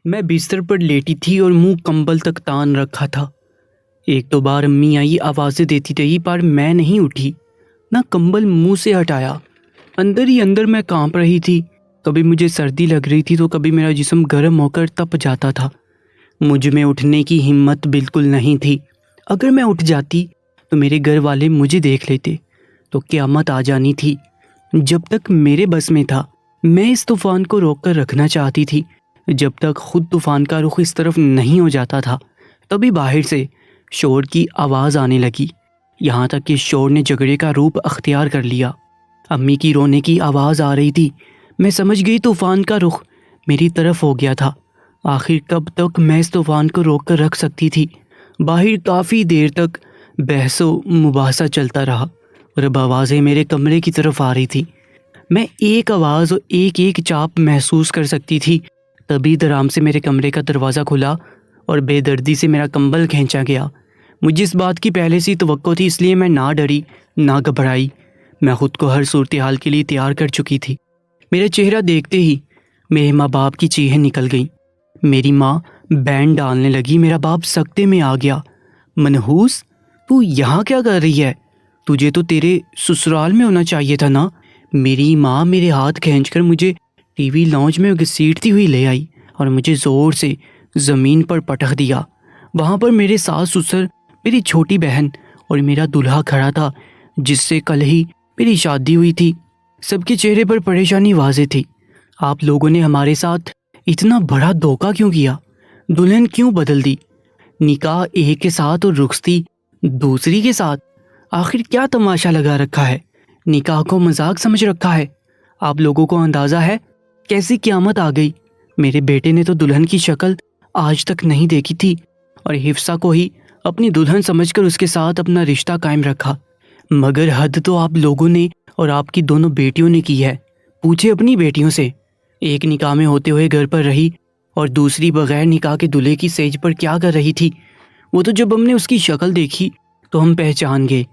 میں بستر پر لیٹی تھی اور منہ کمبل تک تان رکھا تھا۔ ایک دو بار امی آئی، آوازیں دیتی رہی، پر میں نہیں اٹھی، نہ کمبل منہ سے ہٹایا۔ اندر ہی اندر میں کانپ رہی تھی۔ کبھی مجھے سردی لگ رہی تھی تو کبھی میرا جسم گرم ہو کر تپ جاتا تھا۔ مجھ میں اٹھنے کی ہمت بالکل نہیں تھی۔ اگر میں اٹھ جاتی تو میرے گھر والے مجھے دیکھ لیتے تو قیامت آ جانی تھی۔ جب تک میرے بس میں تھا میں اس طوفان کو روک کر رکھنا چاہتی تھی۔ جب تک خود طوفان کا رخ اس طرف نہیں ہو جاتا تھا تبھی باہر سے شور کی آواز آنے لگی، یہاں تک کہ شور نے جھگڑے کا روپ اختیار کر لیا۔ امی کی رونے کی آواز آ رہی تھی۔ میں سمجھ گئی طوفان کا رخ میری طرف ہو گیا تھا۔ آخر کب تک میں اس طوفان کو روک کر رکھ سکتی تھی؟ باہر کافی دیر تک بحث و مباحثہ چلتا رہا اور اب آوازیں میرے کمرے کی طرف آ رہی تھی۔ میں ایک آواز اور ایک ایک چاپ محسوس کر سکتی تھی۔ تبھی درام سے میرے کمرے کا دروازہ کھلا اور بے دردی سے میرا کمبل کھینچا گیا۔ مجھے اس بات کی پہلے سے توقع تھی، اس لیے میں نہ ڈری نہ گھبرائی۔ میں خود کو ہر صورتحال کے لیے تیار کر چکی تھی۔ میرا چہرہ دیکھتے ہی میرے ماں باپ کی چیخیں نکل گئیں۔ میری ماں بین ڈالنے لگی، میرا باپ سکتے میں آ گیا۔ منحوس، تو یہاں کیا کر رہی ہے؟ تجھے تو تیرے سسرال میں ہونا چاہیے تھا نا۔ میری ماں میرے ہاتھ کھینچ کر مجھے ٹی وی لاؤنج میں گھسیٹتی ہوئی لے آئی اور مجھے زور سے زمین پر پٹخ دیا۔ وہاں پر میرے ساس سسر، میری چھوٹی بہن اور میرا دلہا کھڑا تھا جس سے کل ہی میری شادی ہوئی تھی۔ سب کے چہرے پر پریشانی واضح تھی۔ آپ لوگوں نے ہمارے ساتھ اتنا بڑا دھوکہ کیوں کیا؟ دلہن کیوں بدل دی؟ نکاح ایک کے ساتھ اور رخصتی دوسری کے ساتھ؟ آخر کیا تماشا لگا رکھا ہے؟ نکاح کو مذاق سمجھ رکھا ہے؟ آپ لوگوں کو اندازہ ہے کیسی قیامت آ گئی؟ میرے بیٹے نے تو دلہن کی شکل آج تک نہیں دیکھی تھی اور حفصہ کو ہی اپنی دلہن سمجھ کر اس کے ساتھ اپنا رشتہ قائم رکھا، مگر حد تو آپ لوگوں نے اور آپ کی دونوں بیٹیوں نے کی ہے۔ پوچھے اپنی بیٹیوں سے، ایک نکاح میں ہوتے ہوئے گھر پر رہی اور دوسری بغیر نکاح کے دلہے کی سیج پر کیا کر رہی تھی؟ وہ تو جب ہم نے اس کی شکل دیکھی تو ہم پہچان گئے،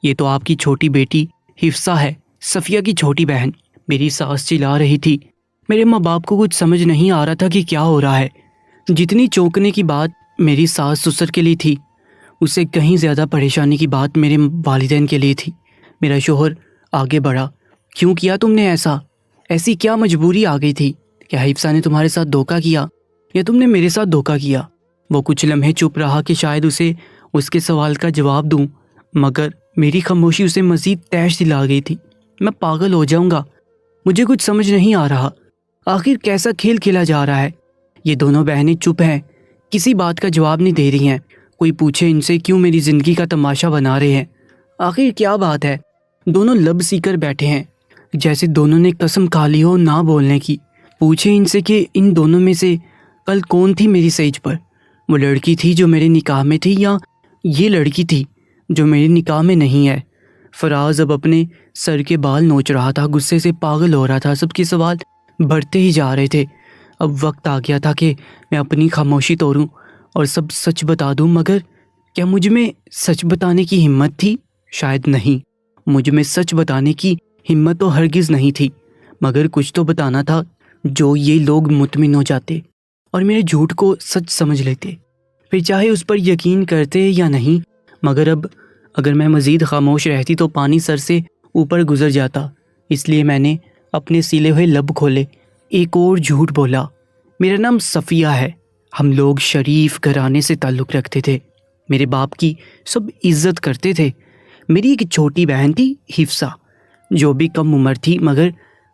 یہ تو آپ کی چھوٹی بیٹی حفصہ ہے، صفیہ کی چھوٹی بہن۔ میری ساس چلا رہی تھی۔ میرے ماں باپ کو کچھ سمجھ نہیں آ رہا تھا کہ کیا ہو رہا ہے۔ جتنی چونکنے کی بات میری ساس سسر کے لیے تھی، اس سے کہیں زیادہ پریشانی کی بات میرے والدین کے لیے تھی۔ میرا شوہر آگے بڑھا، کیوں کیا تم نے ایسا؟ ایسی کیا مجبوری آ گئی تھی؟ کیا حفصہ نے تمہارے ساتھ دھوکہ کیا یا تم نے میرے ساتھ دھوکہ کیا؟ وہ کچھ لمحے چپ رہا کہ شاید اسے اس کے سوال کا جواب دوں، مگر میری خاموشی اسے مزید تیش دلا گئی تھی۔ میں پاگل ہو جاؤں گا، مجھے کچھ سمجھ نہیں آ رہا۔ آخر کیسا کھیل کھیلا جا رہا ہے؟ یہ دونوں بہنیں چپ ہیں، کسی بات کا جواب نہیں دے رہی ہیں۔ کوئی پوچھے ان سے کیوں میری زندگی کا تماشا بنا رہے ہیں؟ آخر کیا بات ہے؟ دونوں لب سی کر بیٹھے ہیں جیسے دونوں نے قسم کھا لی ہو نہ بولنے کی۔ پوچھے ان سے کہ ان دونوں میں سے کل کون تھی میری سیج پر؟ وہ لڑکی تھی جو میرے نکاح میں تھی یا یہ لڑکی تھی جو میرے نکاح میں نہیں ہے؟ فراز اب اپنے سر کے بال نوچ رہا تھا، غصے سے پاگل ہو رہا تھا۔ سب کے سوال بڑھتے ہی جا رہے تھے۔ اب وقت آ گیا تھا کہ میں اپنی خاموشی توڑوں اور سب سچ بتا دوں، مگر کیا مجھ میں سچ بتانے کی ہمت تھی؟ شاید نہیں۔ مجھ میں سچ بتانے کی ہمت تو ہرگز نہیں تھی، مگر کچھ تو بتانا تھا جو یہ لوگ مطمئن ہو جاتے اور میرے جھوٹ کو سچ سمجھ لیتے، پھر چاہے اس پر یقین کرتے یا نہیں۔ مگر اب اگر میں مزید خاموش رہتی تو پانی سر سے اوپر گزر جاتا، اس لیے میں نے اپنے سیلے ہوئے لب کھولے۔ ایک اور جھوٹ بولا، میرا نام صفیہ ہے، ہم لوگ شریف گھرانے سے تعلق رکھتے تھے، میرے باپ کی سب عزت کرتے تھے۔ میری ایک چھوٹی بہن تھی حفصہ، جو بھی کم عمر تھی مگر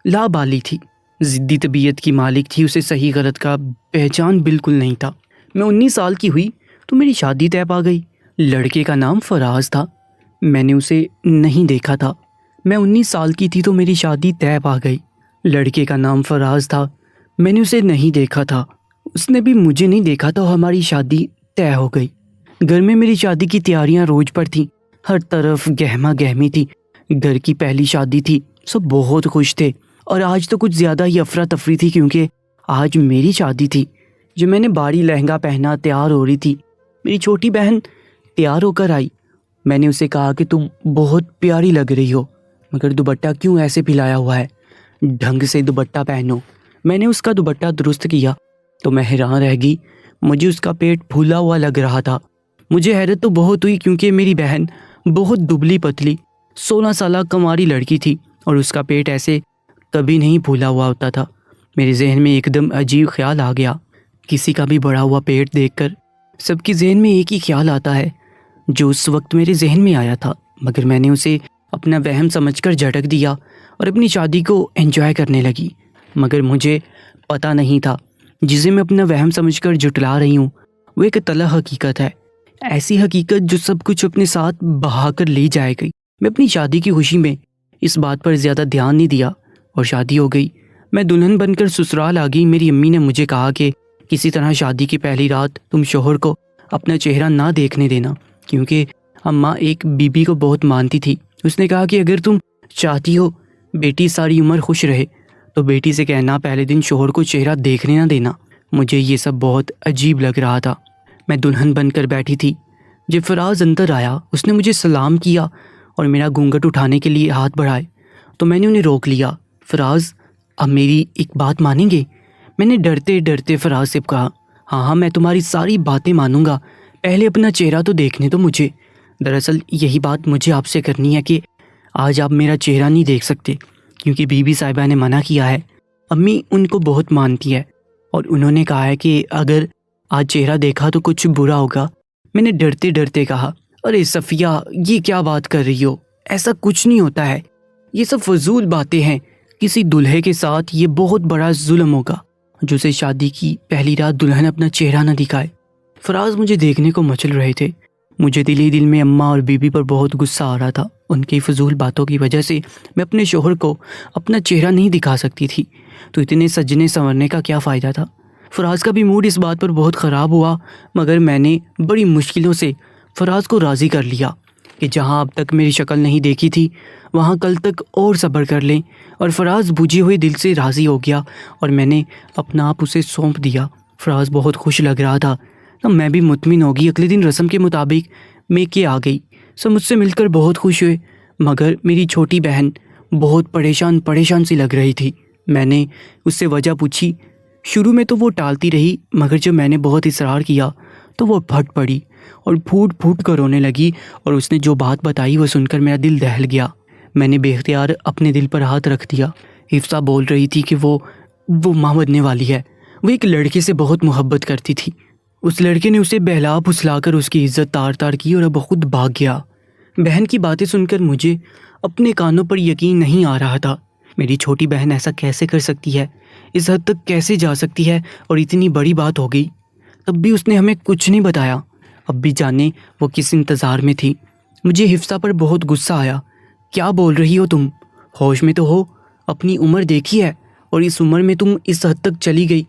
لابالی تھی، ضدی طبیعت کی مالک تھی، اسے صحیح غلط کا پہچان بالکل نہیں تھا۔ میں 19 سال کی ہوئی تو میری شادی طے پا گئی۔ لڑکے کا نام فراز تھا، میں نے اسے نہیں دیکھا تھا۔ میں 19 سال کی تھی تو میری شادی طے پا گئی۔ لڑکے کا نام فراز تھا، میں نے اسے نہیں دیکھا تھا، اس نے بھی مجھے نہیں دیکھا تھا، ہماری شادی طے ہو گئی۔ گھر میں میری شادی کی تیاریاں روز پر تھیں، ہر طرف گہما گہمی تھی۔ گھر کی پہلی شادی تھی، سب بہت خوش تھے، اور آج تو کچھ زیادہ ہی افراتفری تھی کیونکہ آج میری شادی تھی۔ جو میں نے بھاری لہنگا پہنا تیار ہو رہی تھی، میری چھوٹی بہن تیار ہو کر آئی۔ میں نے اسے کہا کہ تم بہت پیاری لگ رہی ہو، مگر دوپٹہ کیوں ایسے پھیلایا ہوا ہے؟ ڈھنگ سے دوپٹہ پہنو۔ میں نے اس کا دوپٹہ درست کیا، تو میں حیران رہ گئی، مجھے اس کا پیٹ پھولا ہوا لگ رہا تھا۔ مجھے حیرت تو بہت ہوئی کیونکہ میری بہن بہت دبلی پتلی 16 سالہ کنواری لڑکی تھی اور اس کا پیٹ ایسے کبھی نہیں پھولا ہوا ہوتا تھا۔ میرے ذہن میں ایک دم عجیب خیال آ گیا۔ کسی کا بھی بڑا ہوا پیٹ دیکھ کر سب کے ذہن میں ایک ہی خیال آتا ہے، جو اس وقت میرے ذہن میں آیا تھا، مگر میں نے اسے اپنا وہم سمجھ کر جھٹک دیا اور اپنی شادی کو انجوائے کرنے لگی۔ مگر مجھے پتہ نہیں تھا جسے میں اپنا وہم سمجھ کر جھٹلا رہی ہوں وہ ایک تلخ حقیقت ہے، ایسی حقیقت جو سب کچھ اپنے ساتھ بہا کر لے جائے گی۔ میں اپنی شادی کی خوشی میں اس بات پر زیادہ دھیان نہیں دیا اور شادی ہو گئی۔ میں دلہن بن کر سسرال آ گئی۔ میری امی نے مجھے کہا کہ کسی طرح شادی کی پہلی رات تم شوہر کو اپنا چہرہ نہ دیکھنے دینا، کیونکہ اماں ایک بیوی کو بہت مانتی تھی۔ اس نے کہا کہ اگر تم چاہتی ہو بیٹی ساری عمر خوش رہے تو بیٹی سے کہنا پہلے دن شوہر کو چہرہ دیکھنے نہ دینا۔ مجھے یہ سب بہت عجیب لگ رہا تھا۔ میں دلہن بن کر بیٹھی تھی۔ جب فراز اندر آیا اس نے مجھے سلام کیا اور میرا گھونگھٹ اٹھانے کے لیے ہاتھ بڑھائے تو میں نے انہیں روک لیا۔ فراز، اب میری ایک بات مانیں گے؟ میں نے ڈرتے ڈرتے فراز سے کہا۔ ہاں میں تمہاری ساری باتیں مانوں گا، پہلے اپنا چہرہ تو دیکھنے دو مجھے۔ دراصل یہی بات مجھے آپ سے کرنی ہے کہ آج آپ میرا چہرہ نہیں دیکھ سکتے کیونکہ بی بی صاحبہ نے منع کیا ہے۔ امی ان کو بہت مانتی ہے اور انہوں نے کہا ہے کہ اگر آج چہرہ دیکھا تو کچھ برا ہوگا۔ میں نے ڈرتے ڈرتے کہا، ارے صفیہ یہ کیا بات کر رہی ہو، ایسا کچھ نہیں ہوتا ہے، یہ سب فضول باتیں ہیں۔ کسی دلہے کے ساتھ یہ بہت بڑا ظلم ہوگا جو سے شادی کی پہلی رات دلہن اپنا چہرہ نہ دکھائے۔ فراز مجھے دیکھنے کو مچل رہے تھے۔ مجھے دل ہی دل میں اماں اور بی بی پر بہت غصہ آ رہا تھا۔ ان کی فضول باتوں کی وجہ سے میں اپنے شوہر کو اپنا چہرہ نہیں دکھا سکتی تھی، تو اتنے سجنے سنورنے کا کیا فائدہ تھا۔ فراز کا بھی موڈ اس بات پر بہت خراب ہوا، مگر میں نے بڑی مشکلوں سے فراز کو راضی کر لیا کہ جہاں اب تک میری شکل نہیں دیکھی تھی وہاں کل تک اور صبر کر لیں، اور فراز بجھے ہوئے دل سے راضی ہو گیا اور میں نے اپنا آپ اسے سونپ دیا۔ فراز بہت خوش لگ رہا تھا، تب میں بھی مطمئن ہو گئی۔ اگلے دن رسم کے مطابق میکے آ گئی۔ سب مجھ سے مل کر بہت خوش ہوئے، مگر میری چھوٹی بہن بہت پریشان سی لگ رہی تھی۔ میں نے اس سے وجہ پوچھی۔ شروع میں تو وہ ٹالتی رہی، مگر جب میں نے بہت اصرار کیا تو وہ پھٹ پڑی اور پھوٹ پھوٹ کر رونے لگی، اور اس نے جو بات بتائی وہ سن کر میرا دل دہل گیا۔ میں نے بے اختیار اپنے دل پر ہاتھ رکھ دیا۔ حفصہ بول رہی تھی کہ وہ ماں بننے والی ہے۔ وہ ایک لڑکے سے بہت محبت کرتی تھی۔ اس لڑکے نے اسے بہلا پھسلا کر اس کی عزت تار تار کی اور اب خود بھاگ گیا۔ بہن کی باتیں سن کر مجھے اپنے کانوں پر یقین نہیں آ رہا تھا۔ میری چھوٹی بہن ایسا کیسے کر سکتی ہے، اس حد تک کیسے جا سکتی ہے، اور اتنی بڑی بات ہو گئی تب بھی اس نے ہمیں کچھ نہیں بتایا۔ اب بھی جانے وہ کس انتظار میں تھی۔ مجھے حفصہ پر بہت غصہ آیا۔ کیا بول رہی ہو تم؟ ہوش میں تو ہو؟ اپنی عمر دیکھی ہے، اور اس عمر میں تم اس حد تک چلی گئی۔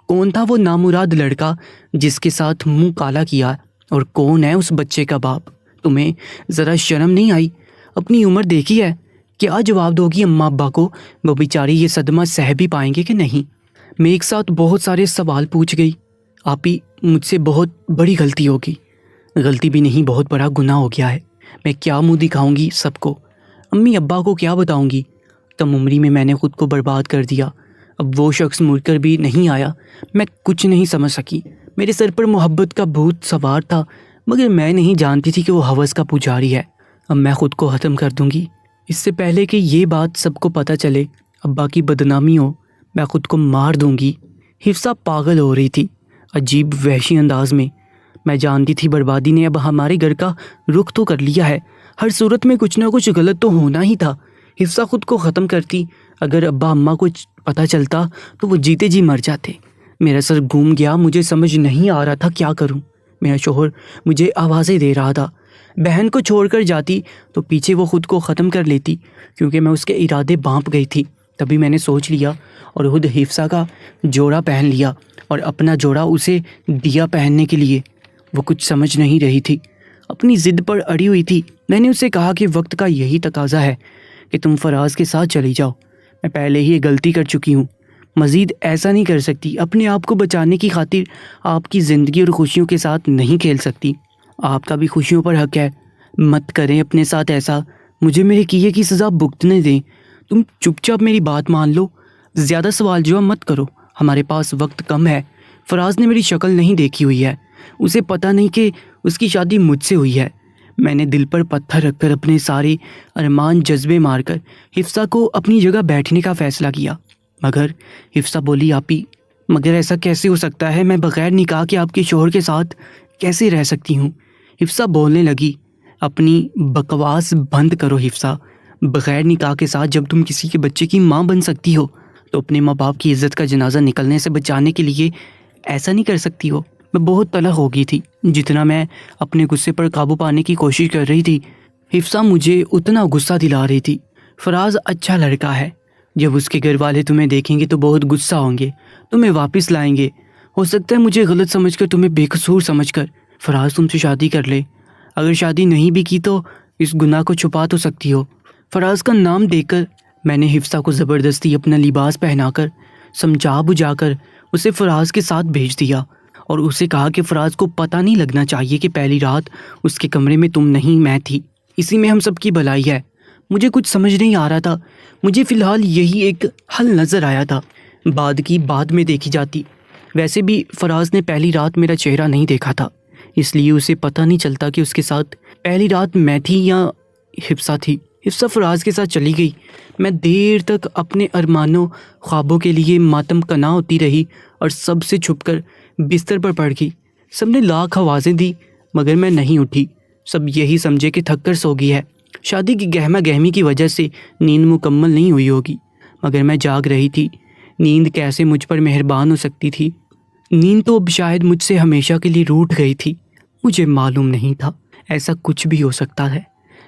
کون تھا وہ نامراد لڑکا جس کے ساتھ منہ کالا کیا، اور کون ہے اس بچے کا باپ؟ تمہیں ذرا شرم نہیں آئی؟ اپنی عمر دیکھی ہے؟ کیا جواب دو گی اماں ابا کو؟ وہ بیچاری یہ صدمہ سہ بھی پائیں گے کہ نہیں؟ میں ایک ساتھ بہت سارے سوال پوچھ گئی۔ آپی مجھ سے بہت بڑی غلطی ہوگی۔ غلطی بھی نہیں، بہت بڑا گناہ ہو گیا ہے۔ میں کیا منہ دکھاؤں گی سب کو؟ امی ابا کو کیا بتاؤں گی؟ کم عمری میں میں نے خود کو برباد کر دیا۔ اب وہ شخص مڑ کر بھی نہیں آیا۔ میں کچھ نہیں سمجھ سکی۔ میرے سر پر محبت کا بھوت سوار تھا، مگر میں نہیں جانتی تھی کہ وہ ہوس کا پجاری ہے۔ اب میں خود کو ختم کر دوں گی، اس سے پہلے کہ یہ بات سب کو پتہ چلے، ابا کی بدنامی ہو، میں خود کو مار دوں گی۔ حفصہ پاگل ہو رہی تھی، عجیب وحشی انداز میں۔ میں جانتی تھی بربادی نے اب ہمارے گھر کا رخ تو کر لیا ہے، ہر صورت میں کچھ نہ کچھ غلط تو ہونا ہی تھا۔ حفصہ خود کو ختم کرتی، اگر ابا اماں کو پتہ چلتا تو وہ جیتے جی مر جاتے۔ میرا سر گھوم گیا، مجھے سمجھ نہیں آ رہا تھا کیا کروں۔ میرا شوہر مجھے آوازیں دے رہا تھا۔ بہن کو چھوڑ کر جاتی تو پیچھے وہ خود کو ختم کر لیتی، کیونکہ میں اس کے ارادے بانپ گئی تھی۔ تبھی میں نے سوچ لیا اور خود حفصہ کا جوڑا پہن لیا اور اپنا جوڑا اسے دیا پہننے کے لیے۔ وہ کچھ سمجھ نہیں رہی تھی، اپنی ضد پر اڑی ہوئی تھی۔ میں نے اسے کہا کہ وقت کا یہی تقاضا ہے کہ تم فراز کے ساتھ چلی جاؤ۔ میں پہلے ہی یہ غلطی کر چکی ہوں، مزید ایسا نہیں کر سکتی۔ اپنے آپ کو بچانے کی خاطر آپ کی زندگی اور خوشیوں کے ساتھ نہیں کھیل سکتی۔ آپ کا بھی خوشیوں پر حق ہے، مت کریں اپنے ساتھ ایسا، مجھے میرے کیے کی سزا بھگتنے دیں۔ تم چپ چاپ میری بات مان لو، زیادہ سوال جواب مت کرو، ہمارے پاس وقت کم ہے۔ فراز نے میری شکل نہیں دیکھی ہوئی ہے، اسے پتہ نہیں کہ اس کی شادی مجھ سے ہوئی ہے۔ میں نے دل پر پتھر رکھ کر اپنے سارے ارمان جذبے مار کر حفصہ کو اپنی جگہ بیٹھنے کا فیصلہ کیا، مگر حفصہ بولی آپی مگر ایسا کیسے ہو سکتا ہے؟ میں بغیر نکاح کے آپ کے شوہر کے ساتھ کیسے رہ سکتی ہوں؟ حفصہ بولنے لگی، اپنی بکواس بند کرو حفصہ، بغیر نکاح کے ساتھ جب تم کسی کے بچے کی ماں بن سکتی ہو تو اپنے ماں باپ کی عزت کا جنازہ نکلنے سے بچانے کے لیے ایسا نہیں کر سکتی ہو۔ میں بہت تلخ ہو گئی تھی، جتنا میں اپنے غصے پر قابو پانے کی کوشش کر رہی تھی حفصہ مجھے اتنا غصہ دلا رہی تھی۔ فراز اچھا لڑکا ہے، جب اس کے گھر والے تمہیں دیکھیں گے تو بہت غصہ ہوں گے، تمہیں واپس لائیں گے، ہو سکتا ہے مجھے غلط سمجھ کر تمہیں بے قصور سمجھ کر فراز تم سے شادی کر لے، اگر شادی نہیں بھی کی تو اس گناہ کو چھپا تو سکتی ہو۔ فراز کا نام دے کر میں نے حفصہ کو زبردستی اپنا لباس پہنا کر سمجھا بجھا کر اسے فراز کے ساتھ بھیج دیا اور اسے کہا کہ فراز کو پتہ نہیں لگنا چاہیے کہ پہلی رات اس کے کمرے میں تم نہیں میں تھی، اسی میں ہم سب کی بھلائی ہے۔ مجھے کچھ سمجھ نہیں آ رہا تھا، مجھے فی الحال یہی ایک حل نظر آیا تھا، بعد کی بعد میں دیکھی جاتی۔ ویسے بھی فراز نے پہلی رات میرا چہرہ نہیں دیکھا تھا، اس لیے اسے پتہ نہیں چلتا کہ اس کے ساتھ پہلی رات میں تھی یا حفصہ تھی۔ حفصہ فراز کے ساتھ چلی گئی، میں دیر تک اپنے ارمانوں خوابوں کے لیے ماتم کنا ہوتی رہی اور سب سے چھپ کر بستر پر پڑ گئی۔ سب نے لاکھ آوازیں دی مگر میں نہیں اٹھی، سب یہی سمجھے کہ تھک کر سو گئی ہے، شادی کی گہما گہمی کی وجہ سے نیند مکمل نہیں ہوئی ہوگی، مگر میں جاگ رہی تھی۔ نیند کیسے مجھ پر مہربان ہو سکتی تھی؟ نیند تو اب شاید مجھ سے ہمیشہ کے لیے روٹھ گئی تھی۔ مجھے معلوم نہیں تھا ایسا کچھ بھی ہو سکتا ہے۔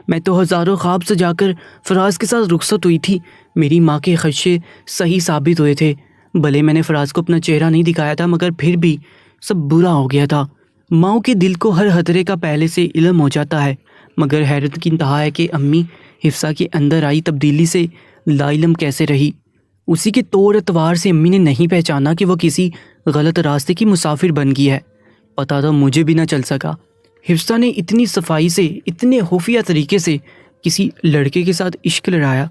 میں تو ہزاروں خواب سجا کر فراز کے ساتھ رخصت ہوئی تھی، میری ماں کے خدشے صحیح ثابت ہوئے تھے، بھلے میں نے فراز کو اپنا چہرہ نہیں دکھایا تھا مگر پھر بھی سب برا ہو گیا تھا۔ ماؤں کے دل کو ہر خطرے کا پہلے سے علم ہو جاتا ہے، مگر حیرت کی انتہا ہے کہ امی حفصہ کے اندر آئی تبدیلی سے لا علم کیسے رہی۔ اسی کے طور اتوار سے امی نے نہیں پہچانا کہ وہ کسی غلط راستے کی مسافر بن گئی ہے، پتہ تو مجھے بھی نہ چل سکا۔ حفصہ نے اتنی صفائی سے، اتنے خفیہ طریقے سے کسی لڑکے کے ساتھ عشق لڑایا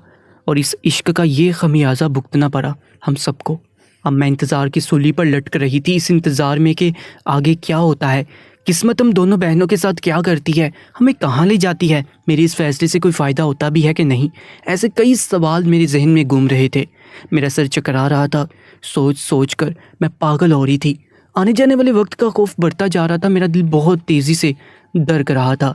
اور اس عشق کا یہ خمیازہ بھگتنا پڑا ہم سب کو۔ اب میں انتظار کی سولی پر لٹک رہی تھی، اس انتظار میں کہ آگے کیا ہوتا ہے، قسمت ہم دونوں بہنوں کے ساتھ کیا کرتی ہے، ہمیں کہاں لے جاتی ہے، میری اس فیصلے سے کوئی فائدہ ہوتا بھی ہے کہ نہیں، ایسے کئی سوال میرے ذہن میں گھوم رہے تھے۔ میرا سر چکرا رہا تھا، سوچ سوچ کر میں پاگل ہو رہی تھی۔ آنے جانے والے وقت کا خوف بڑھتا جا رہا تھا، میرا دل بہت تیزی سے دھڑک رہا تھا۔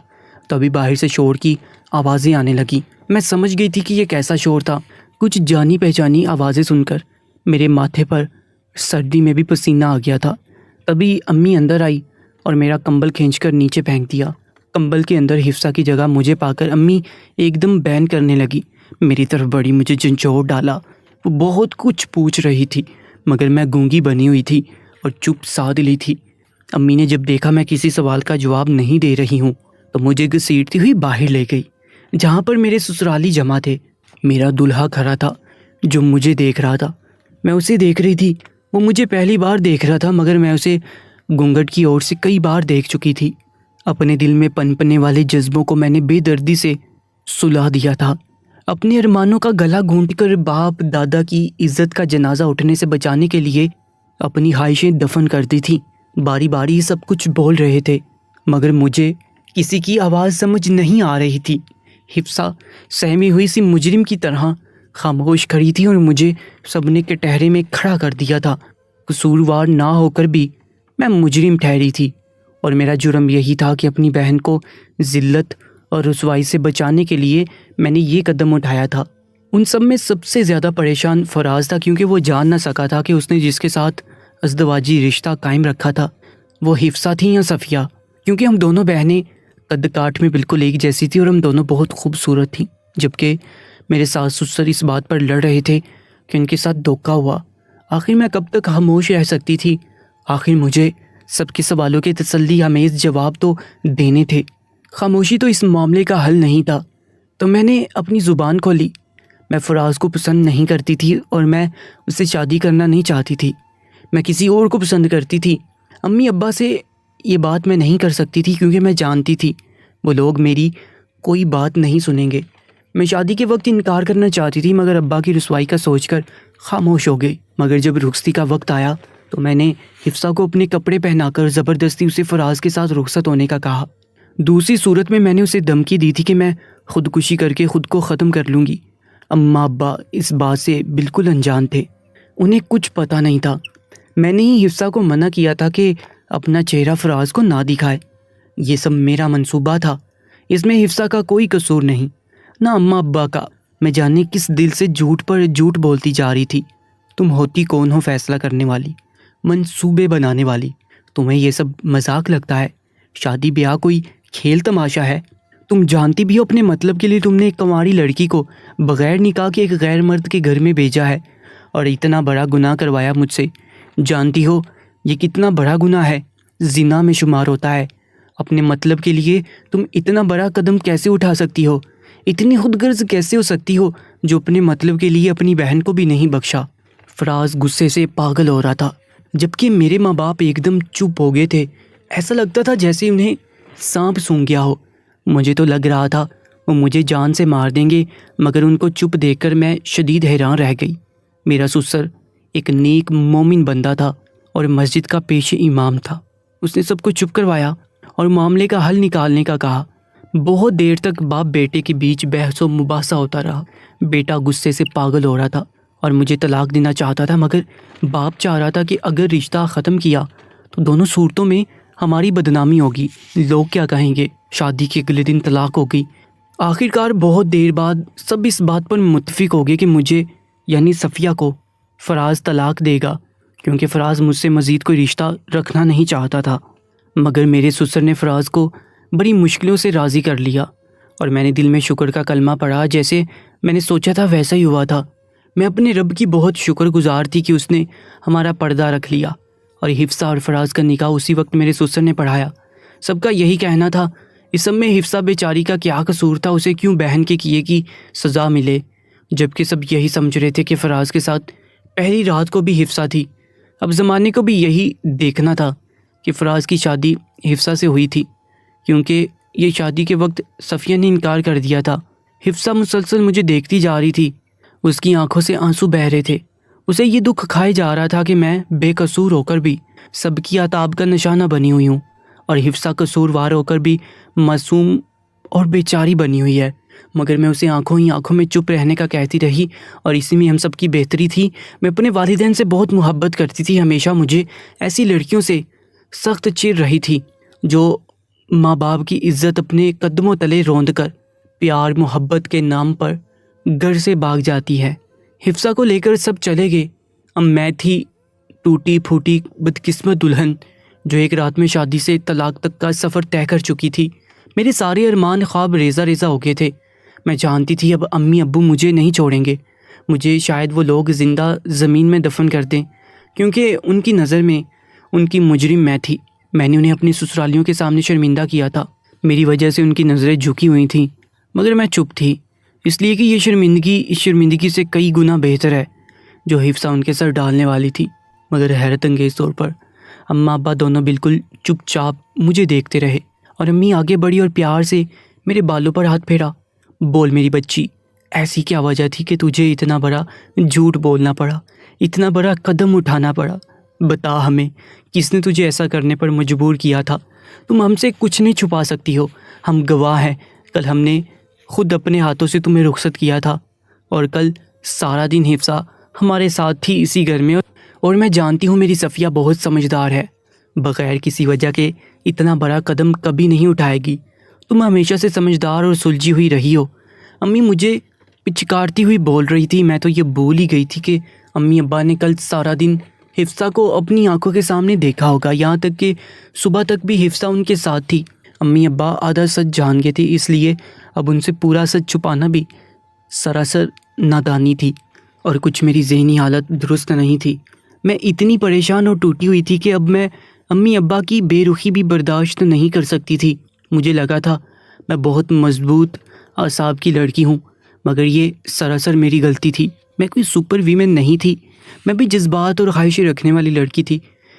تبھی باہر سے شور کی آوازیں آنے لگیں، میں سمجھ گئی تھی کہ یہ کیسا شور تھا۔ کچھ جانی پہچانی آوازیں سن کر میرے ماتھے پر سردی میں بھی پسینہ آ گیا تھا۔ تبھی امی اندر آئی اور میرا کمبل کھینچ کر نیچے پھینک دیا۔ کمبل کے اندر حفصہ کی جگہ مجھے پا کر امی ایک دم بین کرنے لگی، میری طرف بڑی، مجھے جھنجھوڑ ڈالا۔ وہ بہت کچھ پوچھ رہی تھی مگر میں گونگی بنی ہوئی تھی اور چپ سادھ لی تھی۔ امی نے جب دیکھا میں کسی سوال کا جواب نہیں دے رہی ہوں تو مجھے گھسیٹتی ہوئی باہر لے گئی، جہاں پر میرے سسرالی جمع تھے۔ میرا دلہا کھڑا تھا جو مجھے دیکھ رہا تھا، میں اسے دیکھ رہی تھی، وہ مجھے پہلی بار دیکھ رہا تھا مگر میں اسے گھونگھٹ کی اور سے کئی بار دیکھ چکی تھی۔ اپنے دل میں پنپنے والے جذبوں کو میں نے بے دردی سے سلا دیا تھا، اپنے ارمانوں کا گلا گھونٹ کر باپ دادا کی عزت کا جنازہ اٹھنے سے بچانے کے لیے اپنی خواہشیں دفن کر دی تھی۔ باری باری سب کچھ بول رہے تھے مگر مجھے کسی کی آواز سمجھ نہیں آ رہی تھی۔ حفصہ سہمی ہوئی سی مجرم کی طرح خاموش کھڑی تھی اور مجھے سب نے کٹہرے میں کھڑا کر دیا تھا۔ قصوروار نہ ہو کر بھی میں مجرم ٹھہری تھی اور میرا جرم یہی تھا کہ اپنی بہن کو ذلت اور رسوائی سے بچانے کے لیے میں نے یہ قدم اٹھایا تھا۔ ان سب میں سب سے زیادہ پریشان فراز تھا، کیونکہ وہ جان نہ سکا تھا کہ اس نے جس کے ساتھ ازدواجی رشتہ قائم رکھا تھا وہ حفصہ تھی یا صفیہ، کیونکہ ہم دونوں بہنیں قد کاٹ میں بالکل ایک جیسی تھی اور ہم دونوں بہت خوبصورت تھیں، جبکہ میرے ساس سسر اس بات پر لڑ رہے تھے کہ ان کے ساتھ دھوکہ ہوا۔ آخر میں کب تک خاموش رہ سکتی تھی؟ آخر مجھے سب کے سوالوں کے تسلی آمیز جواب تو دینے تھے۔ خاموشی تو اس معاملے کا حل نہیں تھا، تو میں نے اپنی زبان کھولی۔ میں فراز کو پسند نہیں کرتی تھی اور میں اس سے شادی کرنا نہیں چاہتی تھی، میں کسی اور کو پسند کرتی تھی۔ امی ابا سے یہ بات میں نہیں کر سکتی تھی کیونکہ میں جانتی تھی وہ لوگ میری کوئی بات نہیں سنیں گے۔ میں شادی کے وقت انکار کرنا چاہتی تھی مگر ابا کی رسوائی کا سوچ کر خاموش ہو گئی۔ مگر جب رخصتی کا وقت آیا تو میں نے حفصہ کو اپنے کپڑے پہنا کر زبردستی اسے فراز کے ساتھ رخصت ہونے کا کہا۔ دوسری صورت میں نے اسے دھمکی دی تھی کہ میں خودکشی کر کے خود کو ختم کر لوں گی۔ اماں ابا اس بات سے بالکل انجان تھے، انہیں کچھ پتہ نہیں تھا۔ میں نے ہی حفصہ کو منع کیا تھا کہ اپنا چہرہ فراز کو نہ دکھائے۔ یہ سب میرا منصوبہ تھا، اس میں حفصہ کا کوئی قصور نہیں، نہ اماں ابا کا۔ میں جانے کس دل سے جھوٹ پر جھوٹ بولتی جا رہی تھی۔ تم ہوتی کون ہو فیصلہ کرنے والی، منصوبے بنانے والی؟ تمہیں یہ سب مذاق لگتا ہے؟ شادی بیاہ کوئی کھیل تماشا ہے؟ تم جانتی بھی ہو اپنے مطلب کے لیے تم نے ایک کنواری لڑکی کو بغیر نکاح کے ایک غیر مرد کے گھر میں بھیجا ہے اور اتنا بڑا گناہ کروایا مجھ سے۔ جانتی ہو یہ کتنا بڑا گناہ ہے، زنا میں شمار ہوتا ہے۔ اپنے مطلب کے لیے تم اتنا بڑا قدم کیسے اٹھا سکتی ہو؟ اتنی خود غرض کیسے ہو سکتی ہو جو اپنے مطلب کے لیے اپنی بہن کو بھی نہیں بخشا؟ فراز غصے سے پاگل ہو رہا تھا، جبکہ میرے ماں باپ ایک دم چپ ہو گئے تھے۔ ایسا لگتا تھا جیسے انہیں سانپ سونگھ گیا ہو۔ مجھے تو لگ رہا تھا وہ مجھے جان سے مار دیں گے، مگر ان کو چپ دیکھ کر میں شدید حیران رہ گئی۔ میرا سسر ایک نیک مومن بندہ تھا اور مسجد کا پیش امام تھا۔ اس نے سب کو چپ کروایا اور معاملے کا حل نکالنے کا کہا۔ بہت دیر تک باپ بیٹے کے بیچ بحث و مباحثہ ہوتا رہا۔ بیٹا غصے سے پاگل ہو رہا تھا اور مجھے طلاق دینا چاہتا تھا، مگر باپ چاہ رہا تھا کہ اگر رشتہ ختم کیا تو دونوں صورتوں میں ہماری بدنامی ہوگی، لوگ کیا کہیں گے۔ شادی کے اگلے دن طلاق ہو گئی۔ آخرکار بہت دیر بعد سب اس بات پر متفق ہو گئے کہ مجھے یعنی صفیہ کو فراز طلاق دے گا، کیونکہ فراز مجھ سے مزید کوئی رشتہ رکھنا نہیں چاہتا تھا۔ مگر میرے سسر نے فراز کو بڑی مشکلوں سے راضی کر لیا اور میں نے دل میں شکر کا کلمہ پڑھا۔ جیسے میں نے سوچا تھا ویسا ہی ہوا تھا۔ میں اپنے رب کی بہت شکر گزار تھی کہ اس نے ہمارا پردہ رکھ لیا اور حفصہ اور فراز کا نکاح اسی وقت میرے سسر نے پڑھایا۔ سب کا یہی کہنا تھا، اس سب میں حفصہ بیچاری کا کیا قصور تھا، اسے کیوں بہن کے کیے کی سزا ملے، جبکہ سب یہی سمجھ رہے تھے کہ فراز کے ساتھ پہلی رات کو بھی حفصہ تھی۔ اب زمانے کو بھی یہی دیکھنا تھا کہ فراز کی شادی حفصہ سے ہوئی تھی، کیونکہ یہ شادی کے وقت صفیہ نے انکار کر دیا تھا۔ حفصہ مسلسل مجھے دیکھتی جا رہی تھی، اس کی آنکھوں سے آنسو بہہ رہے تھے۔ اسے یہ دکھ کھائے جا رہا تھا کہ میں بے قصور ہو کر بھی سب کی عتاب کا نشانہ بنی ہوئی ہوں اور حفصہ قصوروار ہو کر بھی معصوم اور بیچاری بنی ہوئی ہے۔ مگر میں اسے آنکھوں ہی آنکھوں میں چپ رہنے کا کہتی رہی اور اسی میں ہم سب کی بہتری تھی۔ میں اپنے والدین سے بہت محبت کرتی تھی، ہمیشہ مجھے ایسی لڑکیوں سے سخت چڑ رہی تھی جو ماں باپ کی عزت اپنے قدموں تلے روند کر پیار محبت کے نام پر گھر سے بھاگ جاتی ہے۔ حفصہ کو لے کر سب چلے گئے۔ اب میں تھی ٹوٹی پھوٹی بدقسمت دلہن جو ایک رات میں شادی سے طلاق تک کا سفر طے کر چکی تھی۔ میرے سارے ارمان خواب ریزہ ریزہ ہو گئے تھے۔ میں جانتی تھی اب امی ابو مجھے نہیں چھوڑیں گے، مجھے شاید وہ لوگ زندہ زمین میں دفن کر دیں، کیونکہ ان کی نظر میں ان کی مجرم میں تھی۔ میں نے انہیں اپنی سسرالیوں کے سامنے شرمندہ کیا تھا، میری وجہ سے ان کی نظریں جھکی ہوئی تھیں، مگر میں چپ تھی، اس لیے کہ یہ شرمندگی اس شرمندگی سے کئی گنا بہتر ہے جو حفصہ ان کے سر ڈالنے والی تھی۔ مگر حیرت انگیز طور پر اماں ابا دونوں بالکل چپ چاپ مجھے دیکھتے رہے اور امی آگے بڑھی اور پیار سے میرے بالوں پر ہاتھ پھیرا۔ بول میری بچی، ایسی کیا وجہ تھی کہ تجھے اتنا بڑا جھوٹ بولنا پڑا، اتنا بڑا قدم اٹھانا پڑا؟ بتا ہمیں، کس نے تجھے ایسا کرنے پر مجبور کیا تھا؟ تم ہم سے کچھ نہیں چھپا سکتی ہو، ہم گواہ ہیں۔ کل ہم نے خود اپنے ہاتھوں سے تمہیں رخصت کیا تھا اور کل سارا دن حفصہ ہمارے ساتھ تھی اسی گھر میں، اور میں جانتی ہوں میری صفیہ بہت سمجھدار ہے، بغیر کسی وجہ کے اتنا بڑا قدم کبھی نہیں اٹھائے گی۔ تم ہمیشہ سے سمجھدار اور سلجھی ہوئی رہی ہو۔ امی مجھے پچکارتی ہوئی بول رہی تھی، میں تو یہ بھول ہی گئی تھی کہ امی ابا نے کل سارا دن حفصہ کو اپنی آنکھوں کے سامنے دیکھا ہوگا، یہاں تک کہ صبح تک بھی حفصہ ان کے ساتھ تھی۔ امی ابا آدھا سچ جان گئے تھے، اس لیے اب ان سے پورا سچ چھپانا بھی سراسر نادانی تھی اور کچھ میری ذہنی حالت درست نہیں تھی۔ میں اتنی پریشان اور ٹوٹی ہوئی تھی کہ اب میں امی ابا کی بے رخی بھی برداشت نہیں کر سکتی تھی۔ مجھے لگا تھا میں بہت مضبوط اعصاب کی لڑکی ہوں، مگر یہ سراسر میری غلطی تھی۔ میں کوئی سپر ویمن نہیں تھی، میں بھی جذبات اور خواہشیں رکھنے والی لڑکی تھی۔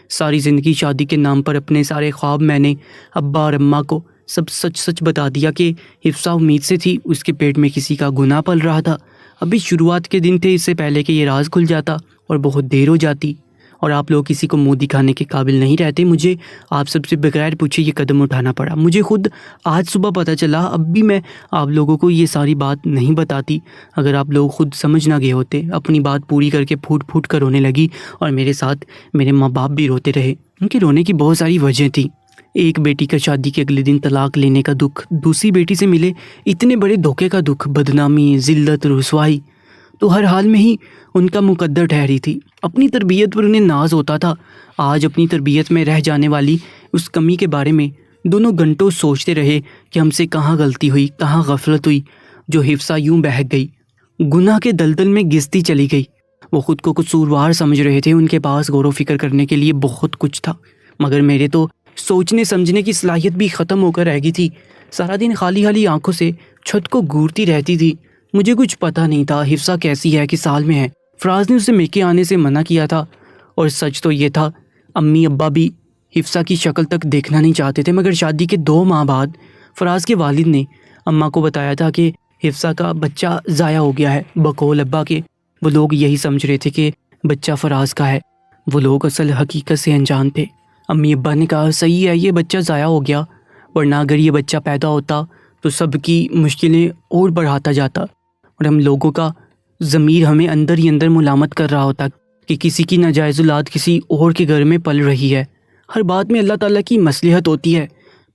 ساری زندگی شادی کے نام پر اپنے سارے خواب میں نے ابا اور اماں کو سب سچ سچ بتا دیا کہ حفصہ امید سے تھی، اس کے پیٹ میں کسی کا گناہ پل رہا تھا۔ ابھی شروعات کے دن تھے، اس سے پہلے کہ یہ راز کھل جاتا اور بہت دیر ہو جاتی، اور آپ لوگ کسی کو منہ دکھانے کے قابل نہیں رہتے. مجھے آپ سب سے بغیر پوچھے یہ قدم اٹھانا پڑا. مجھے خود آج صبح پتہ چلا. اب بھی میں آپ لوگوں کو یہ ساری بات نہیں بتاتی اگر آپ لوگ خود سمجھ نہ گئے ہوتے. اپنی بات پوری کر کے پھوٹ پھوٹ کر رونے لگی اور میرے ساتھ میرے ماں باپ بھی روتے رہے. ان کے رونے کی بہت ساری وجہ تھی. ایک بیٹی کا شادی کے اگلے دن طلاق لینے کا دکھ، دوسری بیٹی سے ملے اتنے بڑے دھوکے کا دکھ، بدنامی، ذلت، رسوائی تو ہر حال میں ہی ان کا مقدر ٹھہری تھی. اپنی تربیت پر انہیں ناز ہوتا تھا. آج اپنی تربیت میں رہ جانے والی اس کمی کے بارے میں دونوں گھنٹوں سوچتے رہے کہ ہم سے کہاں غلطی ہوئی، کہاں غفلت ہوئی جو حفصہ یوں بہک گئی، گناہ کے دلدل میں گھستی چلی گئی. وہ خود کو قصوروار سمجھ رہے تھے. ان کے پاس غور و فکر کرنے کے لیے بہت کچھ تھا، مگر میرے تو سوچنے سمجھنے کی صلاحیت بھی ختم ہو کر رہ گئی تھی. سارا دن خالی خالی آنکھوں سے چھت کو گھورتی رہتی تھی. مجھے کچھ پتہ نہیں تھا حفصہ کیسی ہے، کس حال میں ہے. فراز نے اسے میکے آنے سے منع کیا تھا اور سچ تو یہ تھا امی ابا بھی حفصہ کی شکل تک دیکھنا نہیں چاہتے تھے. مگر شادی کے 2 ماہ بعد فراز کے والد نے اماں کو بتایا تھا کہ حفصہ کا بچہ ضائع ہو گیا ہے. بقول ابا کے وہ لوگ یہی سمجھ رہے تھے کہ بچہ فراز کا ہے. وہ لوگ اصل حقیقت سے انجان تھے. امی ابا نے کہا صحیح ہے یہ بچہ ضائع ہو گیا، ورنہ اگر یہ بچہ پیدا ہوتا تو سب کی مشکلیں اور بڑھاتا جاتا اور ہم لوگوں کا ضمیر ہمیں اندر ہی اندر ملامت کر رہا ہوتا کہ کسی کی ناجائز اولاد کسی اور کے گھر میں پل رہی ہے. ہر بات میں اللہ تعالیٰ کی مصلحت ہوتی ہے.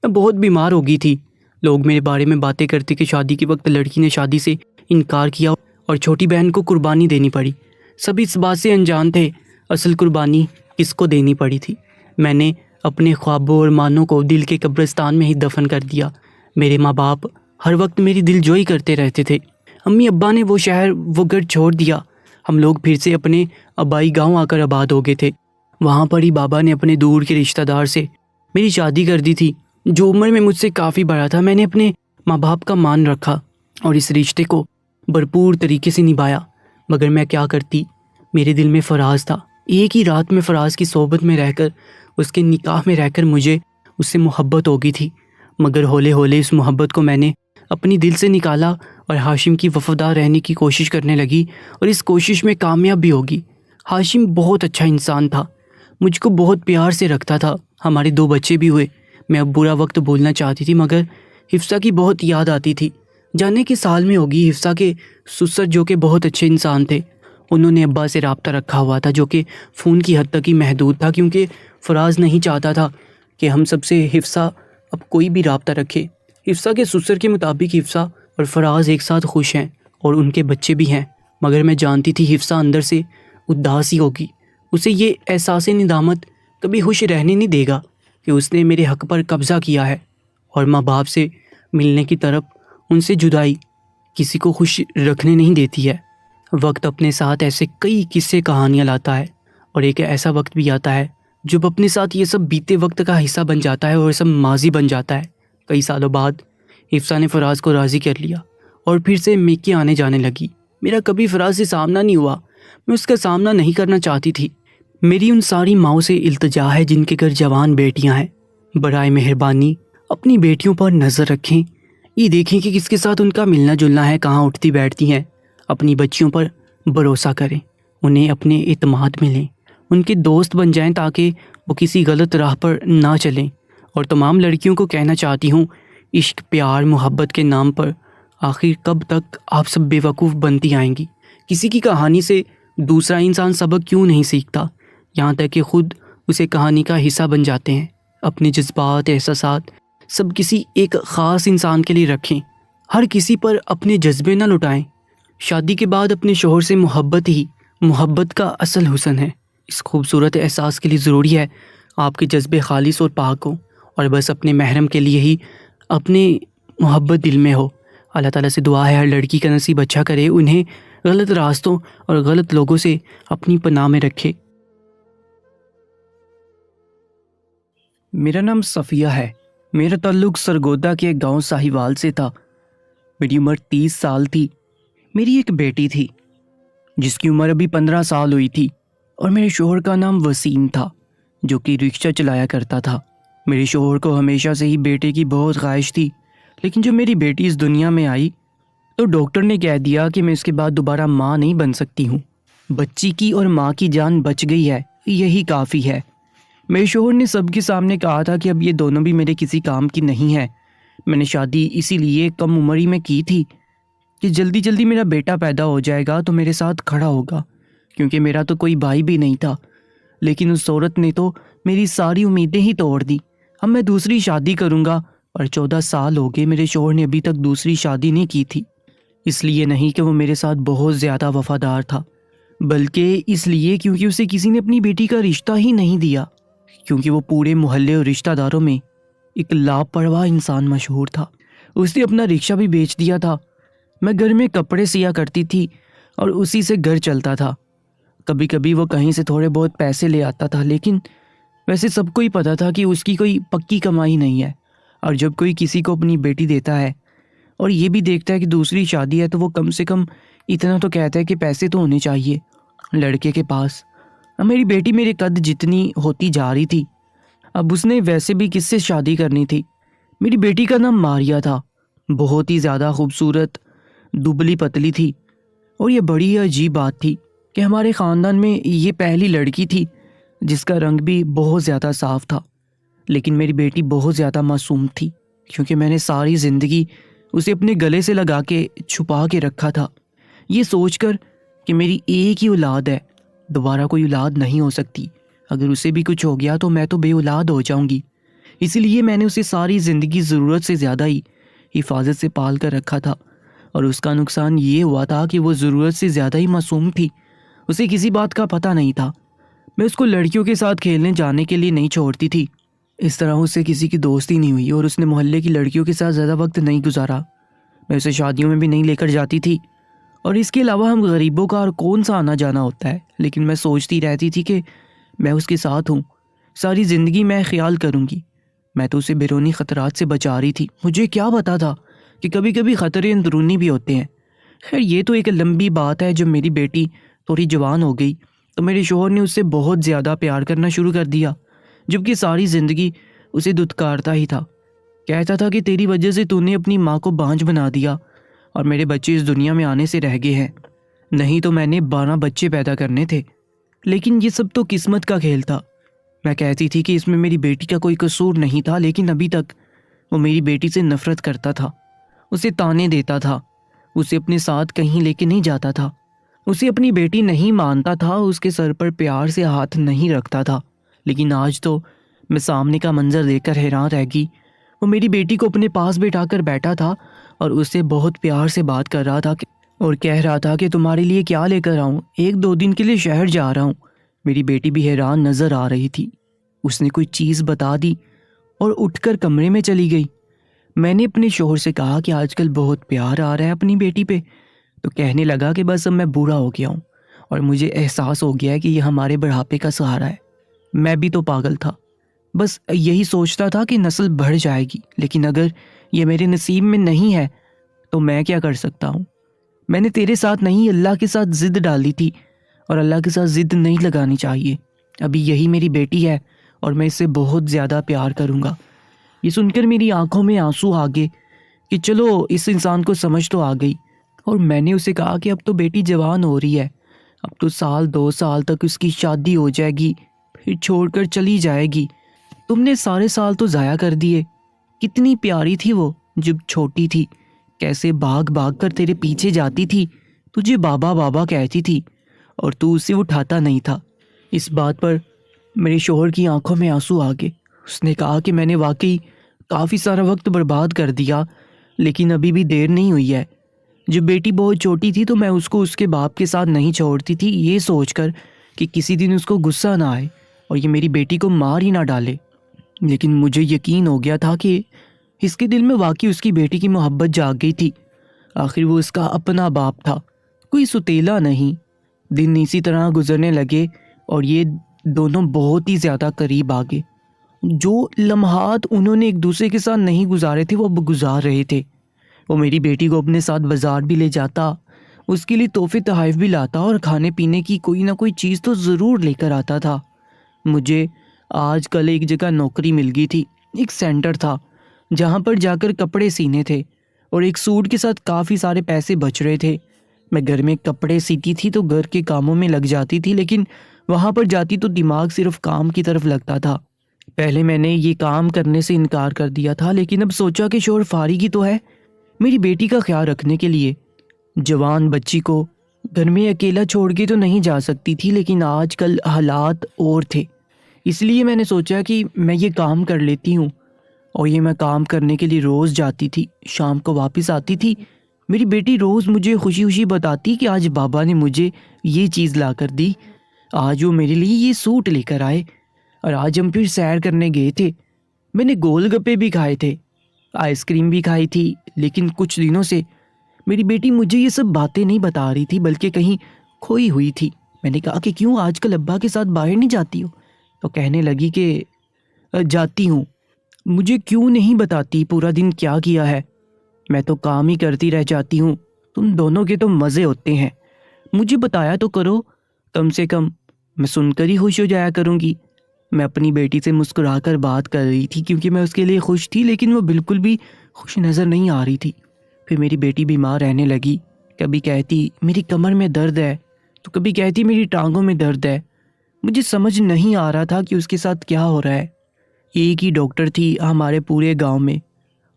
میں بہت بیمار ہو گئی تھی. لوگ میرے بارے میں باتیں کرتے کہ شادی کے وقت لڑکی نے شادی سے انکار کیا اور چھوٹی بہن کو قربانی دینی پڑی. سب اس بات سے انجان تھے اصل قربانی کس کو دینی پڑی تھی. میں نے اپنے خوابوں اور مانوں کو دل کے قبرستان میں ہی دفن کر دیا. میرے ماں باپ ہر وقت میری دل جوئی کرتے رہتے تھے. امی ابا نے وہ شہر وہ گھر چھوڑ دیا. ہم لوگ پھر سے اپنے آبائی گاؤں آ کر آباد ہو گئے تھے. وہاں پر ہی بابا نے اپنے دور کے رشتہ دار سے میری شادی کر دی تھی جو عمر میں مجھ سے کافی بڑا تھا. میں نے اپنے ماں باپ کا مان رکھا اور اس رشتے کو بھرپور طریقے سے نبھایا. مگر میں کیا کرتی، میرے دل میں فراز تھا. ایک ہی رات میں فراز کی صحبت میں رہ کر، اس کے نکاح میں رہ کر مجھے اس سے محبت ہو گئی تھی. مگر ہولے ہولے اس محبت کو میں نے اپنی دل سے نکالا اور ہاشم کی وفادار رہنے کی کوشش کرنے لگی اور اس کوشش میں کامیاب بھی ہوگی. ہاشم بہت اچھا انسان تھا، مجھ کو بہت پیار سے رکھتا تھا. ہمارے 2 بچے بھی ہوئے. میں اب برا وقت بولنا چاہتی تھی مگر حفصہ کی بہت یاد آتی تھی. جانے کے سال میں ہوگی حفصہ کے سسر جو کہ بہت اچھے انسان تھے، انہوں نے ابا سے رابطہ رکھا ہوا تھا جو کہ فون کی حد تک ہی محدود تھا، کیونکہ فراز نہیں چاہتا تھا کہ ہم سب سے حفصہ اب کوئی بھی رابطہ رکھے. حفصہ کے سسر کے مطابق حفصہ اور فراز ایک ساتھ خوش ہیں اور ان کے بچے بھی ہیں. مگر میں جانتی تھی حفصہ اندر سے اداس ہی ہوگی. اسے یہ احساس ندامت کبھی خوش رہنے نہیں دے گا کہ اس نے میرے حق پر قبضہ کیا ہے. اور ماں باپ سے ملنے کی طرف ان سے جدائی کسی کو خوش رکھنے نہیں دیتی ہے. وقت اپنے ساتھ ایسے کئی قصے کہانیاں لاتا ہے اور ایک ایسا وقت بھی آتا ہے جب اپنے ساتھ یہ سب بیتے وقت کا حصہ بن جاتا ہے اور سب ماضی بن جاتا ہے. کئی سالوں بعد حفصہ نے فراز کو راضی کر لیا اور پھر سے میکے آنے جانے لگی. میرا کبھی فراز سے سامنا نہیں ہوا، میں اس کا سامنا نہیں کرنا چاہتی تھی. میری ان ساری ماؤں سے التجا ہے جن کے گھر جوان بیٹیاں ہیں، برائے مہربانی اپنی بیٹیوں پر نظر رکھیں. یہ دیکھیں کہ کس کے ساتھ ان کا ملنا جلنا ہے، کہاں اٹھتی بیٹھتی ہیں. اپنی بچیوں پر بھروسہ کریں، انہیں اپنے اعتماد میں لیں، ان کے دوست بن جائیں تاکہ وہ کسی غلط راہ پر نہ چلیں. اور تمام لڑکیوں کو کہنا چاہتی ہوں، عشق، پیار، محبت کے نام پر آخر کب تک آپ سب بے وقوف بنتی آئیں گی. کسی کی کہانی سے دوسرا انسان سبق کیوں نہیں سیکھتا، یہاں تک کہ خود اسے کہانی کا حصہ بن جاتے ہیں. اپنے جذبات، احساسات سب کسی ایک خاص انسان کے لیے رکھیں، ہر کسی پر اپنے جذبے نہ لٹائیں. شادی کے بعد اپنے شوہر سے محبت ہی محبت کا اصل حسن ہے. اس خوبصورت احساس کے لیے ضروری ہے آپ کے جذبے خالص اور پاک ہوں، اور بس اپنے محرم کے لیے ہی اپنے محبت دل میں ہو. اللہ تعالیٰ سے دعا ہے ہر لڑکی کا نصیب اچھا کرے، انہیں غلط راستوں اور غلط لوگوں سے اپنی پناہ میں رکھے. میرا نام صفیہ ہے. میرا تعلق سرگودا کے گاؤں ساہیوال سے تھا. میری عمر 30 سال تھی. میری ایک بیٹی تھی جس کی عمر ابھی 15 سال ہوئی تھی، اور میرے شوہر کا نام وسیم تھا جو کہ رکشہ چلایا کرتا تھا. میرے شوہر کو ہمیشہ سے ہی بیٹے کی بہت خواہش تھی، لیکن جب میری بیٹی اس دنیا میں آئی تو ڈاکٹر نے کہہ دیا کہ میں اس کے بعد دوبارہ ماں نہیں بن سکتی ہوں. بچی کی اور ماں کی جان بچ گئی ہے، یہی کافی ہے۔ میرے شوہر نے سب کے سامنے کہا تھا کہ اب یہ دونوں بھی میرے کسی کام کی نہیں ہے۔ میں نے شادی اسی لیے کم عمری میں کی تھی کہ جلدی جلدی میرا بیٹا پیدا ہو جائے گا تو میرے ساتھ کھڑا ہوگا، کیونکہ میرا تو کوئی بھائی بھی نہیں تھا۔ لیکن اس عورت نے تو میری ساری امیدیں ہی توڑ دی۔ اب میں دوسری شادی کروں گا، اور 14 سال ہو گئے میرے شوہر نے ابھی تک دوسری شادی نہیں کی تھی۔ اس لیے نہیں کہ وہ میرے ساتھ بہت زیادہ وفادار تھا، بلکہ اس لیے کیونکہ اسے کسی نے اپنی بیٹی کا رشتہ ہی نہیں دیا، کیونکہ وہ پورے محلے اور رشتہ داروں میں ایک لاپرواہ انسان مشہور تھا۔ اس نے اپنا رکشہ بھی بیچ دیا تھا۔ میں گھر میں کپڑے سیا کرتی تھی اور اسی سے گھر چلتا تھا۔ کبھی کبھی وہ کہیں سے تھوڑے بہت پیسے لے آتا تھا، لیکن ویسے سب کو ہی پتہ تھا کہ اس کی کوئی پکی کمائی نہیں ہے، اور جب کوئی کسی کو اپنی بیٹی دیتا ہے اور یہ بھی دیکھتا ہے کہ دوسری شادی ہے تو وہ کم سے کم اتنا تو کہتا ہے کہ پیسے تو ہونے چاہیے لڑکے کے پاس۔ اب میری بیٹی میرے قد جتنی ہوتی جا رہی تھی، اب اس نے ویسے بھی کس سے شادی کرنی تھی۔ میری بیٹی کا نام ماریا تھا، بہت ہی زیادہ خوبصورت، دبلی پتلی تھی، اور یہ بڑی عجیب بات تھی کہ ہمارے خاندان میں یہ پہلی لڑکی تھی جس کا رنگ بھی بہت زیادہ صاف تھا۔ لیکن میری بیٹی بہت زیادہ معصوم تھی، کیونکہ میں نے ساری زندگی اسے اپنے گلے سے لگا کے چھپا کے رکھا تھا، یہ سوچ کر کہ میری ایک ہی اولاد ہے، دوبارہ کوئی اولاد نہیں ہو سکتی، اگر اسے بھی کچھ ہو گیا تو میں تو بے اولاد ہو جاؤں گی۔ اسی لیے میں نے اسے ساری زندگی ضرورت سے زیادہ ہی حفاظت سے پال کر رکھا تھا، اور اس کا نقصان یہ ہوا تھا کہ وہ ضرورت سے زیادہ ہی معصوم تھی، اسے کسی بات کا پتہ نہیں تھا۔ میں اس کو لڑکیوں کے ساتھ کھیلنے جانے کے لیے نہیں چھوڑتی تھی، اس طرح اس سے کسی کی دوستی نہیں ہوئی، اور اس نے محلے کی لڑکیوں کے ساتھ زیادہ وقت نہیں گزارا۔ میں اسے شادیوں میں بھی نہیں لے کر جاتی تھی، اور اس کے علاوہ ہم غریبوں کا اور کون سا آنا جانا ہوتا ہے، لیکن میں سوچتی رہتی تھی کہ میں اس کے ساتھ ہوں، ساری زندگی میں خیال کروں گی۔ میں تو اسے بیرونی خطرات سے بچا رہی تھی، مجھے کیا پتا تھا کہ کبھی کبھی خطرے اندرونی بھی ہوتے ہیں۔ خیر یہ تو ایک لمبی بات ہے۔ جب میری بیٹی تھوڑی جوان ہو گئی تو میرے شوہر نے اس سے بہت زیادہ پیار کرنا شروع کر دیا، جبکہ ساری زندگی اسے دھتکارتا ہی تھا، کہتا تھا کہ تیری وجہ سے تو نے اپنی ماں کو بانجھ بنا دیا اور میرے بچے اس دنیا میں آنے سے رہ گئے ہیں، نہیں تو میں نے 12 بچے پیدا کرنے تھے۔ لیکن یہ سب تو قسمت کا کھیل تھا۔ میں کہتی تھی کہ اس میں میری بیٹی کا کوئی قصور نہیں تھا، لیکن ابھی تک وہ میری بیٹی سے نفرت کرتا تھا، اسے تانے دیتا تھا، اسے اپنے ساتھ کہیں لے کے نہیں جاتا تھا، اسے اپنی بیٹی نہیں مانتا تھا، اس کے سر پر پیار سے ہاتھ نہیں رکھتا تھا۔ لیکن آج تو میں سامنے کا منظر دیکھ کر حیران رہ گئی۔ وہ میری بیٹی کو اپنے پاس بٹھا کر بیٹھا تھا اور اس سے بہت پیار سے بات کر رہا تھا اور کہہ رہا تھا کہ تمہارے لیے کیا لے کر آؤں، 1-2 دن کے لیے شہر جا رہا ہوں۔ میری بیٹی بھی حیران نظر آ رہی تھی۔ اس نے کوئی چیز بتا دی اور اٹھ کر کمرے میں چلی گئی۔ میں نے اپنے شوہر سے کہا کہ آج کل بہت پیار آ رہا ہے اپنی بیٹی پہ، تو کہنے لگا کہ بس اب میں بوڑھا ہو گیا ہوں اور مجھے احساس ہو گیا ہے کہ یہ ہمارے بڑھاپے کا سہارا ہے۔ میں بھی تو پاگل تھا، بس یہی سوچتا تھا کہ نسل بڑھ جائے گی، لیکن اگر یہ میرے نصیب میں نہیں ہے تو میں کیا کر سکتا ہوں۔ میں نے تیرے ساتھ نہیں اللہ کے ساتھ ضد ڈالی تھی، اور اللہ کے ساتھ ضد نہیں لگانی چاہیے۔ ابھی یہی میری بیٹی ہے اور میں اس سے بہت زیادہ پیار کروں گا۔ یہ سن کر میری آنکھوں میں آنسو آ گئے کہ چلو اس انسان کو سمجھ تو آ گئی، اور میں نے اسے کہا کہ اب تو بیٹی جوان ہو رہی ہے، اب تو 1-2 سال تک اس کی شادی ہو جائے گی، پھر چھوڑ کر چلی جائے گی۔ تم نے سارے سال تو ضائع کر دیے۔ کتنی پیاری تھی وہ جب چھوٹی تھی، کیسے بھاگ بھاگ کر تیرے پیچھے جاتی تھی، تجھے بابا بابا کہتی تھی اور تو اسے اٹھاتا نہیں تھا۔ اس بات پر میرے شوہر کی آنکھوں میں آنسو آ گئے۔ اس نے کہا کہ میں نے واقعی کافی سارا وقت برباد کر دیا، لیکن ابھی بھی دیر نہیں ہوئی ہے۔ جب بیٹی بہت چھوٹی تھی تو میں اس کو اس کے باپ کے ساتھ نہیں چھوڑتی تھی، یہ سوچ کر کہ کسی دن اس کو غصہ نہ آئے اور یہ میری بیٹی کو مار ہی نہ ڈالے۔ لیکن مجھے یقین ہو گیا تھا کہ اس کے دل میں واقعی اس کی بیٹی کی محبت جاگ گئی تھی۔ آخر وہ اس کا اپنا باپ تھا، کوئی ستیلا نہیں۔ دن اسی طرح گزرنے لگے اور یہ دونوں بہت ہی زیادہ قریب آ گئے۔ جو لمحات انہوں نے ایک دوسرے کے ساتھ نہیں گزارے تھے وہ اب گزار رہے تھے۔ وہ میری بیٹی کو اپنے ساتھ بازار بھی لے جاتا، اس کے لیے تحفے تحائف بھی لاتا اور کھانے پینے کی کوئی نہ کوئی چیز تو ضرور لے کر آتا تھا۔ مجھے آج کل ایک جگہ نوکری مل گئی تھی، ایک سینٹر تھا جہاں پر جا کر کپڑے سینے تھے، اور ایک سوٹ کے ساتھ کافی سارے پیسے بچ رہے تھے۔ میں گھر میں کپڑے سیتی تھی تو گھر کے کاموں میں لگ جاتی تھی، لیکن وہاں پر جاتی تو دماغ صرف کام کی طرف لگتا تھا۔ پہلے میں نے یہ کام کرنے سے انکار کر دیا تھا، لیکن اب سوچا کہ شوہر فارغ ہی تو ہے، میری بیٹی کا خیال رکھنے کے لیے۔ جوان بچی کو گھر میں اکیلا چھوڑ کے تو نہیں جا سکتی تھی، لیکن آج کل حالات اور تھے، اس لیے میں نے سوچا کہ میں یہ کام کر لیتی ہوں۔ اور یہ میں کام کرنے کے لیے روز جاتی تھی، شام کو واپس آتی تھی۔ میری بیٹی روز مجھے خوشی خوشی بتاتی کہ آج بابا نے مجھے یہ چیز لا کر دی، آج وہ میرے لیے یہ سوٹ لے کر آئے، اور آج ہم پھر سیر کرنے گئے تھے، میں نے گول گپے بھی کھائے تھے، آئس کریم بھی کھائی تھی۔ لیکن کچھ دنوں سے میری بیٹی مجھے یہ سب باتیں نہیں بتا رہی تھی، بلکہ کہیں کھوئی ہوئی تھی۔ میں نے کہا کہ کیوں آج کل ابا کے ساتھ باہر نہیں جاتی ہو؟ تو کہنے لگی کہ جاتی ہوں، مجھے کیوں نہیں بتاتی پورا دن کیا کیا ہے؟ میں تو کام ہی کرتی رہ جاتی ہوں، تم دونوں کے تو مزے ہوتے ہیں، مجھے بتایا تو کرو، کم سے کم میں سن کر ہی خوش ہو جایا کروں گی۔ میں اپنی بیٹی سے مسکرا کر بات کر رہی تھی کیونکہ میں اس کے لیے خوش تھی، لیکن وہ بالکل بھی خوش نظر نہیں آ رہی تھی۔ پھر میری بیٹی بیمار رہنے لگی، کبھی کہتی میری کمر میں درد ہے تو کبھی کہتی میری ٹانگوں میں درد ہے۔ مجھے سمجھ نہیں آ رہا تھا کہ اس کے ساتھ کیا ہو رہا ہے۔ ایک ہی ڈاکٹر تھی ہمارے پورے گاؤں میں،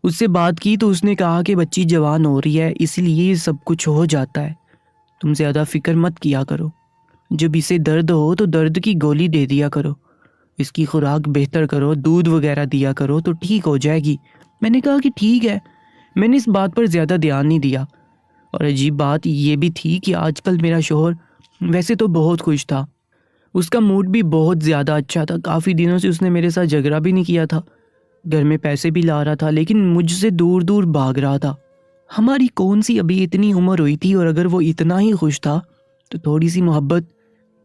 اس سے بات کی تو اس نے کہا کہ بچی جوان ہو رہی ہے، اس لیے یہ سب کچھ ہو جاتا ہے، تم زیادہ فکر مت کیا کرو، جب اسے درد ہو تو درد کی گولی دے دیا کرو، اس کی خوراک بہتر کرو، دودھ وغیرہ دیا کرو تو ٹھیک ہو جائے گی۔ میں نے کہا کہ ٹھیک ہے، میں نے اس بات پر زیادہ دھیان نہیں دیا۔ اور عجیب بات یہ بھی تھی کہ آج کل میرا شوہر ویسے تو بہت خوش تھا، اس کا موڈ بھی بہت زیادہ اچھا تھا، کافی دنوں سے اس نے میرے ساتھ جھگڑا بھی نہیں کیا تھا، گھر میں پیسے بھی لا رہا تھا، لیکن مجھ سے دور دور بھاگ رہا تھا۔ ہماری کون سی ابھی اتنی عمر ہوئی تھی، اور اگر وہ اتنا ہی خوش تھا تو تھوڑی سی محبت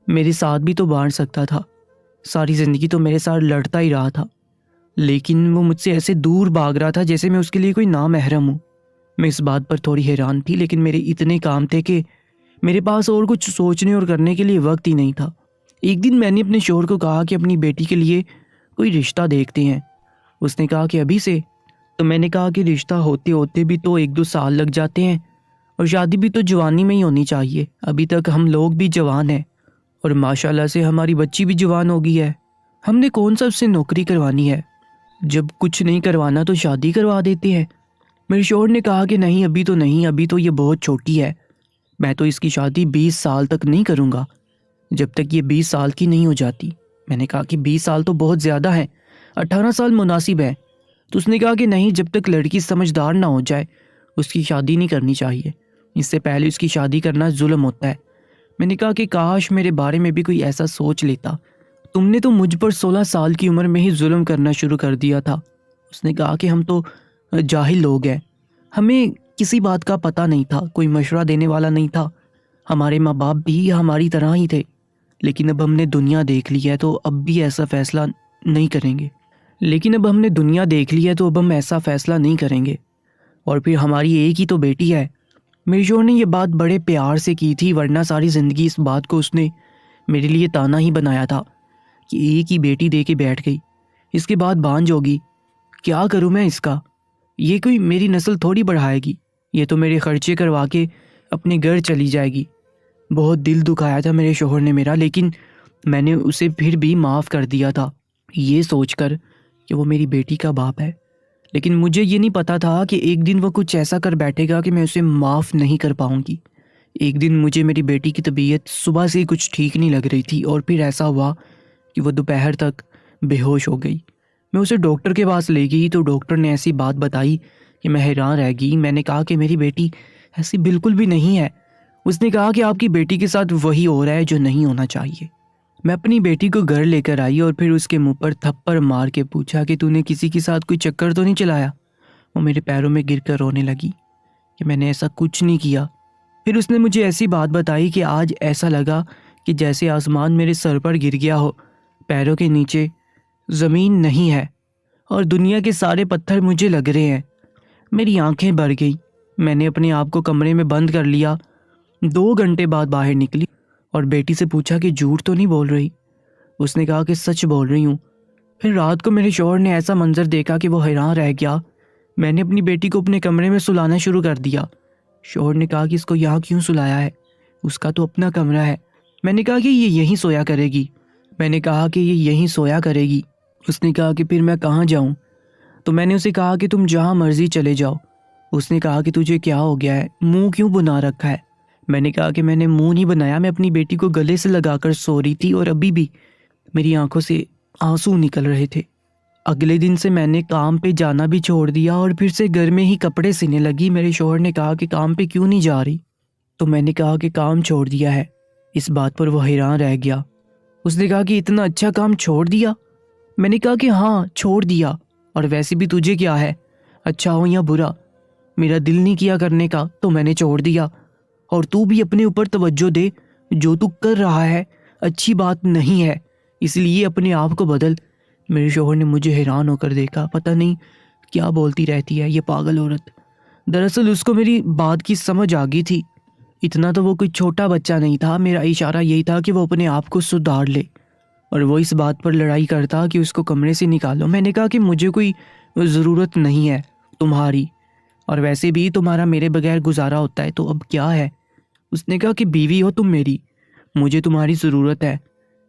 میرے ساتھ بھی تو بانٹ سکتا تھا، ساری زندگی تو میرے ساتھ لڑتا ہی رہا تھا، لیکن وہ مجھ سے ایسے دور بھاگ رہا تھا جیسے میں اس کے لیے کوئی نامحرم ہوں۔ میں اس بات پر تھوڑی حیران تھی، لیکن میرے اتنے کام تھے کہ میرے پاس اور کچھ سوچنے اور کرنے کے لیے وقت ہی نہیں تھا۔ ایک دن میں نے اپنے شوہر کو کہا کہ اپنی بیٹی کے لیے کوئی رشتہ دیکھتے ہیں۔ اس نے کہا کہ ابھی سے؟ تو میں نے کہا کہ رشتہ ہوتے ہوتے بھی تو 1-2 سال لگ جاتے ہیں، اور شادی بھی تو جوانی میں ہی ہونی چاہیے، ابھی تک ہم لوگ بھی جوان ہیں، اور ماشاءاللہ سے ہماری بچی بھی جوان ہو گئی ہے، ہم نے کون سا اس سے نوکری کروانی ہے، جب کچھ نہیں کروانا تو شادی کروا دیتے ہیں۔ میرے شوہر نے کہا کہ نہیں، ابھی تو نہیں، ابھی تو یہ بہت چھوٹی ہے، میں تو اس کی شادی 20 سال تک نہیں کروں گا، جب تک یہ 20 سال کی نہیں ہو جاتی۔ میں نے کہا کہ 20 سال تو بہت زیادہ ہیں، 18 سال مناسب ہے۔ تو اس نے کہا کہ نہیں، جب تک لڑکی سمجھدار نہ ہو جائے اس کی شادی نہیں کرنی چاہیے، اس سے پہلے اس کی شادی کرنا ظلم ہوتا ہے۔ میں نے کہا کہ کاش میرے بارے میں بھی کوئی ایسا سوچ لیتا، تم نے تو مجھ پر 16 سال کی عمر میں ہی ظلم کرنا شروع کر دیا تھا۔ اس نے کہا کہ ہم تو جاہل لوگ ہیں، ہمیں کسی بات کا پتہ نہیں تھا، کوئی مشورہ دینے والا نہیں تھا، ہمارے ماں باپ بھی ہماری طرح ہی تھے، لیکن اب ہم نے دنیا دیکھ لی ہے تو اب بھی ایسا فیصلہ نہیں کریں گے، تو اب ہم ایسا فیصلہ نہیں کریں گے، اور پھر ہماری ایک ہی تو بیٹی ہے۔ میرے شوہر نے یہ بات بڑے پیار سے کی تھی، ورنہ ساری زندگی اس بات کو اس نے میرے لیے تانا ہی بنایا تھا کہ ایک ہی بیٹی دے کے بیٹھ گئی، اس کے بعد بانجھ ہوگی، کیا کروں میں اس کا، یہ کوئی میری نسل تھوڑی بڑھائے گی، یہ تو میرے خرچے کروا کے اپنے گھر چلی جائے گی۔ بہت دل دکھایا تھا میرے شوہر نے میرا، لیکن میں نے اسے پھر بھی معاف کر دیا تھا، یہ سوچ کر کہ وہ میری بیٹی کا باپ ہے۔ لیکن مجھے یہ نہیں پتا تھا کہ ایک دن وہ کچھ ایسا کر بیٹھے گا کہ میں اسے معاف نہیں کر پاؤں گی۔ ایک دن مجھے میری بیٹی کی طبیعت صبح سے کچھ ٹھیک نہیں لگ رہی تھی، اور پھر ایسا ہوا کہ وہ دوپہر تک بے ہوش ہو گئی۔ میں اسے ڈاکٹر کے پاس لے گئی تو ڈاکٹر نے ایسی بات بتائی کہ میں حیران رہ گئی۔ میں نے کہا کہ میری بیٹی ایسی بالکل بھی نہیں ہے۔ اس نے کہا کہ آپ کی بیٹی کے ساتھ وہی ہو رہا ہے جو نہیں ہونا چاہیے۔ میں اپنی بیٹی کو گھر لے کر آئی اور پھر اس کے منہ پر تھپڑ مار کے پوچھا کہ تو نے کسی کے ساتھ کوئی چکر تو نہیں چلایا؟ وہ میرے پیروں میں گر کر رونے لگی کہ میں نے ایسا کچھ نہیں کیا۔ پھر اس نے مجھے ایسی بات بتائی کہ آج ایسا لگا کہ جیسے آسمان میرے سر پر گر گیا ہو، پیروں کے نیچے زمین نہیں ہے اور دنیا کے سارے پتھر مجھے لگ رہے ہیں۔ میری آنکھیں بھر گئیں، میں نے اپنے آپ کو کمرے میں بند کر لیا۔ 2 گھنٹے بعد باہر نکلی اور بیٹی سے پوچھا کہ جھوٹ تو نہیں بول رہی؟ اس نے کہا کہ سچ بول رہی ہوں۔ پھر رات کو میرے شوہر نے ایسا منظر دیکھا کہ وہ حیران رہ گیا۔ میں نے اپنی بیٹی کو اپنے کمرے میں سلانا شروع کر دیا۔ شوہر نے کہا کہ اس کو یہاں کیوں سلایا ہے، اس کا تو اپنا کمرہ ہے۔ میں نے کہا کہ یہ یہیں سویا کرے گی۔ میں نے کہا کہ یہ یہیں سویا کرے گی۔ اس نے کہا کہ پھر میں کہاں جاؤں؟ تو میں نے اسے کہا کہ تم جہاں مرضی چلے جاؤ۔ اس نے کہا کہ تجھے کیا ہو گیا ہے، منہ کیوں بنا رکھا ہے؟ میں نے کہا کہ میں نے منہ نہیں بنایا، میں اپنی بیٹی کو گلے سے لگا کر سو رہی تھی اور ابھی بھی میری آنکھوں سے آنسو نکل رہے تھے۔ اگلے دن سے میں نے کام پہ جانا بھی چھوڑ دیا اور پھر سے گھر میں ہی کپڑے سینے لگی۔ میرے شوہر نے کہا کہ کام پہ کیوں نہیں جا رہی؟ تو میں نے کہا کہ کام چھوڑ دیا ہے۔ اس بات پر وہ حیران رہ گیا۔ اس نے کہا کہ اتنا اچھا کام چھوڑ دیا؟ میں نے کہا کہ ہاں چھوڑ دیا، اور ویسے بھی تجھے کیا ہے، اچھا ہو یا برا، میرا دل نہیں کیا کرنے کا تو میں نے چھوڑ دیا۔ اور تو بھی اپنے اوپر توجہ دے، جو تو کر رہا ہے اچھی بات نہیں ہے، اس لیے اپنے آپ کو بدل۔ میرے شوہر نے مجھے حیران ہو کر دیکھا، پتہ نہیں کیا بولتی رہتی ہے یہ پاگل عورت۔ دراصل اس کو میری بات کی سمجھ آ گئی تھی۔ اتنا تو وہ کوئی چھوٹا بچہ نہیں تھا، میرا اشارہ یہی تھا کہ وہ اپنے آپ کو سدھار لے، اور وہ اس بات پر لڑائی کرتا کہ اس کو کمرے سے نکالو۔ میں نے کہا کہ مجھے کوئی ضرورت نہیں ہے تمہاری، اور ویسے بھی تمہارا میرے بغیر گزارا ہوتا ہے، تو اب کیا ہے؟ اس نے کہا کہ بیوی ہو تم میری، مجھے تمہاری ضرورت ہے۔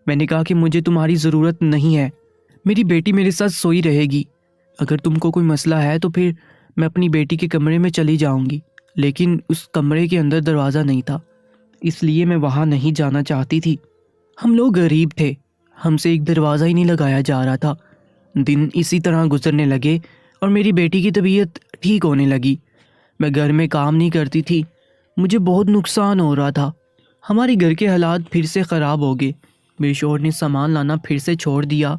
میں نے کہا کہ مجھے تمہاری ضرورت نہیں ہے، میری بیٹی میرے ساتھ سوئی رہے گی۔ اگر تم کو کوئی مسئلہ ہے تو پھر میں اپنی بیٹی کے کمرے میں چلی جاؤں گی، لیکن اس کمرے کے اندر دروازہ نہیں تھا، اس لیے میں وہاں نہیں جانا چاہتی تھی۔ ہم لوگ غریب تھے، ہم سے ایک دروازہ ہی نہیں لگایا جا رہا تھا۔ دن اسی طرح گزرنے لگے اور میری بیٹی کی طبیعت ٹھیک ہونے لگی۔ میں گھر میں کام نہیں کرتی تھی، مجھے بہت نقصان ہو رہا تھا۔ ہمارے گھر کے حالات پھر سے خراب ہو گئے، میرے شوہر نے سامان لانا پھر سے چھوڑ دیا۔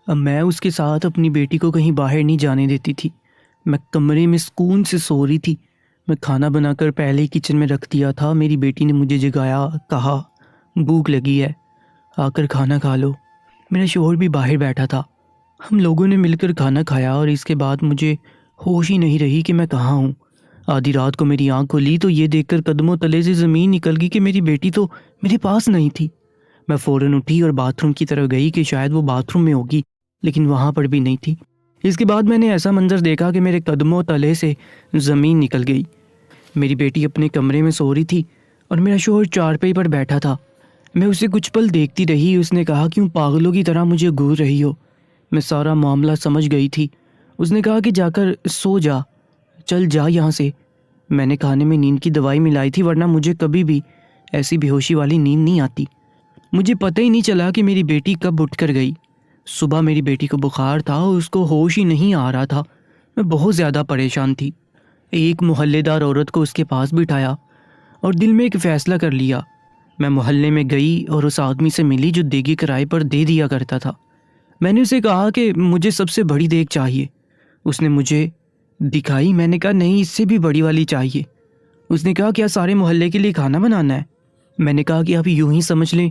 اب میں اس کے ساتھ اپنی بیٹی کو کہیں باہر نہیں جانے دیتی تھی۔ میں کمرے میں سکون سے سو رہی تھی۔ میں کھانا بنا کر پہلے ہی کچن میں رکھ دیا تھا۔ میری بیٹی نے مجھے جگایا، کہا بھوک لگی ہے، آ کر کھانا کھا لو۔ میرا شوہر بھی باہر بیٹھا تھا۔ ہم لوگوں نے مل کر کھانا کھایا اور اس کے بعد مجھے ہوش ہی نہیں رہی کہ میں کہاں ہوں۔ آدھی رات کو میری آنکھ کھلی تو یہ دیکھ کر قدموں تلے سے زمین نکل گئی کہ میری بیٹی تو میرے پاس نہیں تھی۔ میں فوراً اٹھی اور باتھ روم کی طرف گئی کہ شاید وہ باتھ روم میں ہوگی، لیکن وہاں پر بھی نہیں تھی۔ اس کے بعد میں نے ایسا منظر دیکھا کہ میرے قدموں تلے سے زمین نکل گئی۔ میری بیٹی اپنے کمرے میں سو رہی تھی اور میرا شوہر چارپائی پر بیٹھا تھا۔ میں اسے کچھ پل دیکھتی رہی۔ اس نے کہا کیوں پاگلوں کی طرح مجھے گھور رہی ہو؟ میں سارا معاملہ سمجھ گئی تھی۔ اس نے کہا کہ جا کر سو جا، چل جا یہاں سے۔ میں نے کھانے میں نیند کی دوائی ملائی تھی، ورنہ مجھے کبھی بھی ایسی بے ہوشی والی نیند نہیں آتی۔ مجھے پتہ ہی نہیں چلا کہ میری بیٹی کب اٹھ کر گئی۔ صبح میری بیٹی کو بخار تھا اور اس کو ہوش ہی نہیں آ رہا تھا۔ میں بہت زیادہ پریشان تھی۔ ایک محلے دار عورت کو اس کے پاس بٹھایا اور دل میں ایک فیصلہ کر لیا۔ میں محلے میں گئی اور اس آدمی سے ملی جو دیگی کرائے پر دے دیا کرتا تھا۔ میں نے اسے کہا کہ مجھے سب سے بڑی دیگ چاہیے۔ اس نے مجھے دکھائی۔ میں نے کہا نہیں، اس سے بھی بڑی والی چاہیے۔ اس نے کہا کیا سارے محلے کے لیے کھانا بنانا ہے؟ میں نے کہا کہ آپ یوں ہی سمجھ لیں،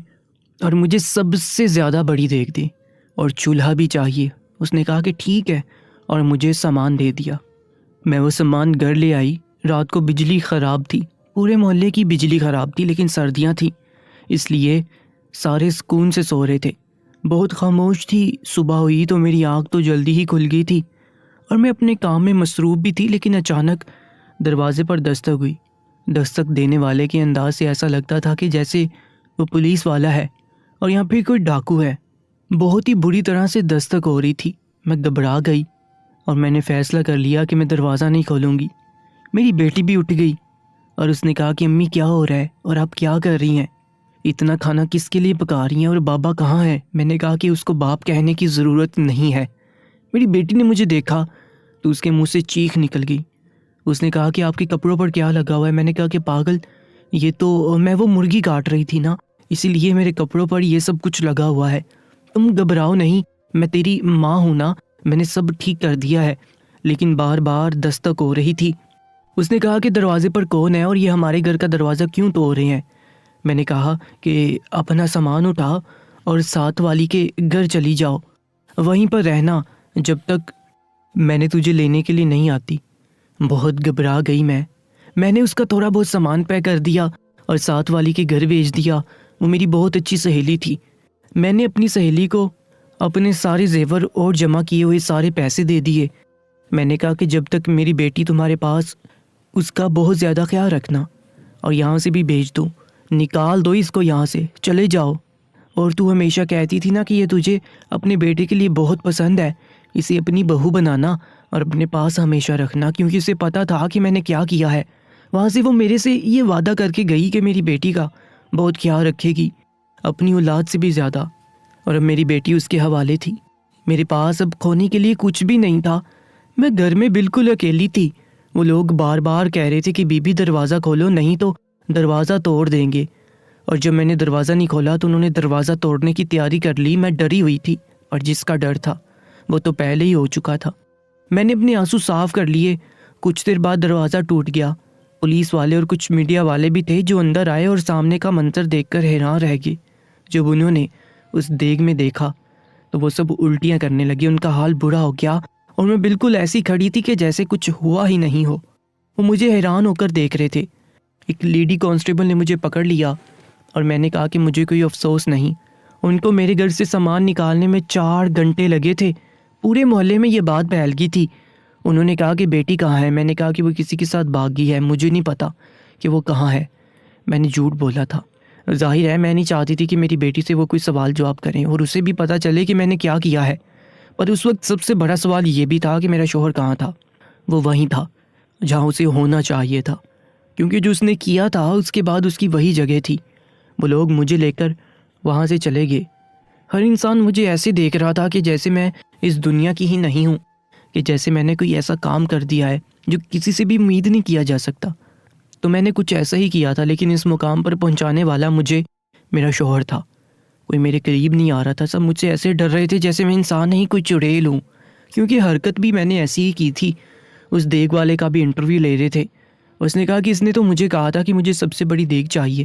اور مجھے سب سے زیادہ بڑی دیگ دیں، اور چولہا بھی چاہیے۔ اس نے کہا کہ ٹھیک ہے، اور مجھے سامان دے دیا۔ میں وہ سامان گھر لے آئی۔ رات کو بجلی خراب تھی، پورے محلے کی بجلی خراب تھی، لیکن سردیاں تھیں اس لیے سارے سکون سے سو رہے تھے۔ بہت خاموش تھی۔ صبح ہوئی تو میری آنکھ تو جلدی ہی کھل گئی تھی اور میں اپنے کام میں مصروف بھی تھی، لیکن اچانک دروازے پر دستک ہوئی۔ دستک دینے والے کے انداز سے ایسا لگتا تھا کہ جیسے وہ پولیس والا ہے اور یہاں پہ کوئی ڈاکو ہے۔ بہت ہی بری طرح سے دستک ہو رہی تھی۔ میں گھبرا گئی اور میں نے فیصلہ کر لیا کہ میں دروازہ نہیں کھولوں گی۔ میری بیٹی بھی اٹھ گئی اور اس نے کہا کہ امی کیا ہو رہا ہے اور آپ کیا کر رہی ہیں؟ اتنا کھانا کس کے لیے پکا رہی ہیں، اور بابا کہاں ہے؟ میں نے کہا کہ اس کو باپ کہنے کی ضرورت نہیں ہے۔ میری بیٹی نے مجھے دیکھا تو اس کے منہ سے چیخ نکل گئی۔ اس نے کہا کہ آپ کے کپڑوں پر کیا لگا ہوا ہے؟ میں نے کہا کہ پاگل، یہ تو میں وہ مرغی کاٹ رہی تھی نا، اسی لیے میرے کپڑوں پر یہ سب کچھ لگا ہوا ہے۔ تم گھبراؤ نہیں، میں تیری ماں ہوں نا، میں نے سب ٹھیک کر دیا ہے، لیکن بار بار دستک ہو رہی تھی۔ اس نے کہا کہ دروازے پر کون ہے اور یہ ہمارے گھر کا دروازہ کیوں توڑ رہے ہیں؟ میں نے کہا کہ اپنا سامان اٹھا اور ساتھ والی کے گھر چلی جاؤ، وہیں پر رہنا جب تک میں نے تجھے لینے کے لیے نہیں آتی۔ بہت گھبرا گئی میں نے اس کا تھوڑا بہت سامان پیک کر دیا اور ساتھ والی کے گھر بھیج دیا۔ وہ میری بہت اچھی سہیلی تھی۔ میں نے اپنی سہیلی کو اپنے سارے زیور اور جمع کیے ہوئے سارے پیسے دے دیے۔ میں نے کہا کہ جب تک میری بیٹی تمہارے پاس، اس کا بہت زیادہ خیال رکھنا اور یہاں سے بھی بھیج دوں۔ نکال دو اس کو یہاں سے، چلے جاؤ۔ اور تو ہمیشہ کہتی تھی نا کہ یہ تجھے اپنے بیٹے کے لیے بہت پسند ہے، اسے اپنی بہو بنانا اور اپنے پاس ہمیشہ رکھنا، کیونکہ اسے پتہ تھا کہ میں نے کیا کیا ہے۔ وہاں سے وہ میرے سے یہ وعدہ کر کے گئی کہ میری بیٹی کا بہت خیال رکھے گی، اپنی اولاد سے بھی زیادہ، اور اب میری بیٹی اس کے حوالے تھی۔ میرے پاس اب کھونے کے لیے کچھ بھی نہیں تھا، میں گھر میں بالکل اکیلی تھی۔ وہ لوگ بار بار کہہ رہے تھے کہ بی بی دروازہ کھولو، نہیں تو دروازہ توڑ دیں گے، اور جب میں نے دروازہ نہیں کھولا تو انہوں نے دروازہ توڑنے کی تیاری کر لی۔ میں ڈری ہوئی تھی، اور جس کا ڈر تھا وہ تو پہلے ہی ہو چکا تھا۔ میں نے اپنے آنسو صاف کر لیے۔ کچھ دیر بعد دروازہ ٹوٹ گیا۔ پولیس والے اور کچھ میڈیا والے بھی تھے جو اندر آئے اور سامنے کا منظر دیکھ کر حیران رہ گئے۔ جب انہوں نے اس دیگ میں دیکھا تو وہ سب الٹیاں کرنے لگے، ان کا حال برا ہو گیا، اور میں بالکل ایسی کھڑی تھی کہ جیسے کچھ ہوا ہی نہیں ہو۔ وہ مجھے حیران ہو کر دیکھ رہے تھے۔ ایک لیڈی کانسٹیبل نے مجھے پکڑ لیا، اور میں نے کہا کہ مجھے کوئی افسوس نہیں۔ ان کو میرے گھر سے سامان نکالنے میں 4 گھنٹے لگے تھے۔ پورے محلے میں یہ بات پھیل گئی تھی۔ انہوں نے کہا کہ بیٹی کہاں ہے؟ میں نے کہا کہ وہ کسی کے ساتھ بھاگ گئی ہے، مجھے نہیں پتا کہ وہ کہاں ہے۔ میں نے جھوٹ بولا تھا۔ ظاہر ہے میں نہیں چاہتی تھی کہ میری بیٹی سے وہ کوئی سوال جواب کریں اور اسے بھی پتہ چلے کہ میں نے کیا کیا ہے۔ پر اس وقت سب سے بڑا سوال یہ بھی تھا کہ میرا شوہر کہاں تھا۔ وہ وہیں تھا جہاں اسے ہونا چاہیے تھا، کیونکہ جو اس نے کیا تھا اس کے بعد اس کی وہی جگہ تھی۔ وہ لوگ مجھے لے کر وہاں سے چلے گئے۔ ہر انسان مجھے ایسے دیکھ رہا تھا کہ جیسے میں اس دنیا کی ہی نہیں ہوں، کہ جیسے میں نے کوئی ایسا کام کر دیا ہے جو کسی سے بھی امید نہیں کیا جا سکتا۔ تو میں نے کچھ ایسا ہی کیا تھا، لیکن اس مقام پر پہنچانے والا مجھے میرا شوہر تھا۔ کوئی میرے قریب نہیں آ رہا تھا، سب مجھ سے ایسے ڈر رہے تھے جیسے میں انسان نہیں کوئی چڑیل ہوں، کیونکہ حرکت بھی میں نے ایسی ہی کی تھی۔ اس دیگ والے کا بھی انٹرویو لے رہے تھے۔ اس نے کہا کہ اس نے تو مجھے کہا تھا کہ مجھے سب سے بڑی دیگ چاہیے۔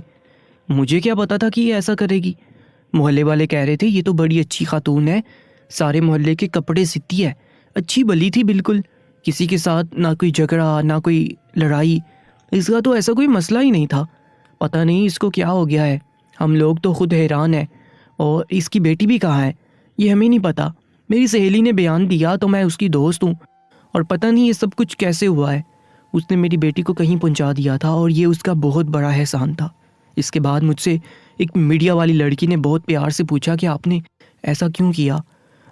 مجھے کیا پتا تھا کہ یہ ایسا کرے گی۔ محلے والے کہہ رہے تھے یہ تو بڑی اچھی خاتون ہے، سارے محلے کے کپڑے سیتی ہے، اچھی بلی تھی بالکل، کسی کے ساتھ نہ کوئی جھگڑا نہ کوئی لڑائی، اس کا تو ایسا کوئی مسئلہ ہی نہیں تھا۔ پتہ نہیں اس کو کیا ہو گیا ہے، ہم لوگ تو خود حیران ہیں، اور اس کی بیٹی بھی کہاں ہے یہ ہمیں نہیں پتا۔ میری سہیلی نے بیان دیا تو میں اس کی دوست ہوں، اور پتہ نہیں یہ سب کچھ کیسے ہوا ہے۔ اس نے میری بیٹی کو کہیں پہنچا دیا تھا، اور یہ اس کا بہت بڑا احسان تھا۔ اس کے بعد مجھ سے ایک میڈیا والی لڑکی نے بہت پیار سے پوچھا کہ آپ نے ایسا کیوں کیا؟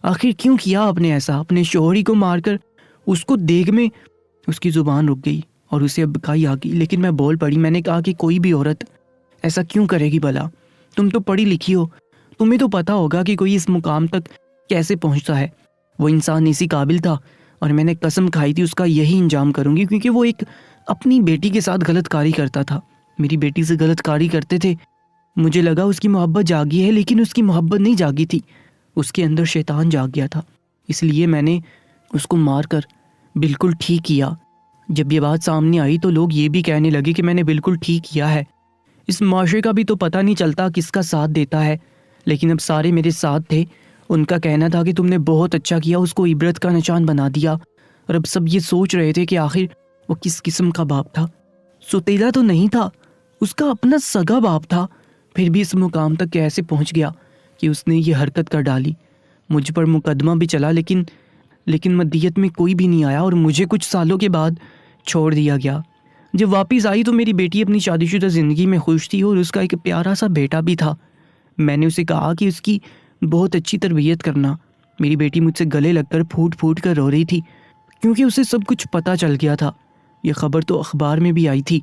آخر کیوں کیا آپ نے ایسا؟ اپنے شوہر کو مار کر اس کو دیگ میں۔ اس کی زبان رک گئی اور اسے اب بکائی آ گئی، لیکن میں بول پڑی۔ میں نے کہا کہ کوئی بھی عورت ایسا کیوں کرے گی بھلا؟ تم تو پڑھی لکھی ہو، تمہیں تو پتہ ہوگا کہ کوئی اس مقام تک کیسے پہنچتا ہے۔ وہ انسان اسی قابل تھا، اور میں نے قسم کھائی تھی اس کا یہی انجام کروں گی، کیونکہ وہ ایک اپنی بیٹی کے ساتھ غلط کاری کرتا تھا، میری بیٹی سے غلط کاری کرتے تھے۔ مجھے لگا اس کی محبت جاگی ہے، لیکن اس کی محبت نہیں جاگی تھی، اس کے اندر شیطان جاگ گیا تھا۔ اس لیے میں نے اس کو مار کر بالکل ٹھیک کیا۔ جب یہ بات سامنے آئی تو لوگ یہ بھی کہنے لگے کہ میں نے بالکل ٹھیک کیا ہے۔ اس معاشرے کا بھی تو پتہ نہیں چلتا کس کا ساتھ دیتا ہے، لیکن اب سارے میرے ساتھ تھے۔ ان کا کہنا تھا کہ تم نے بہت اچھا کیا، اس کو عبرت کا نشان بنا دیا۔ اور اب سب یہ سوچ رہے تھے کہ آخر وہ کس قسم کا باپ تھا۔ سوتیلا تو نہیں تھا، اس کا اپنا سگا باپ تھا، پھر بھی اس مقام تک کیسے پہنچ گیا کہ اس نے یہ حرکت کر ڈالی۔ مجھ پر مقدمہ بھی چلا، لیکن مدیت میں کوئی بھی نہیں آیا، اور مجھے کچھ سالوں کے بعد چھوڑ دیا گیا۔ جب واپس آئی تو میری بیٹی اپنی شادی شدہ زندگی میں خوش تھی، اور اس کا ایک پیارا سا بیٹا بھی تھا۔ میں نے اسے کہا کہ اس کی بہت اچھی تربیت کرنا۔ میری بیٹی مجھ سے گلے لگ کر پھوٹ کر رو رہی تھی، کیونکہ اسے سب کچھ پتہ چل گیا تھا۔ یہ خبر تو اخبار میں بھی آئی تھی۔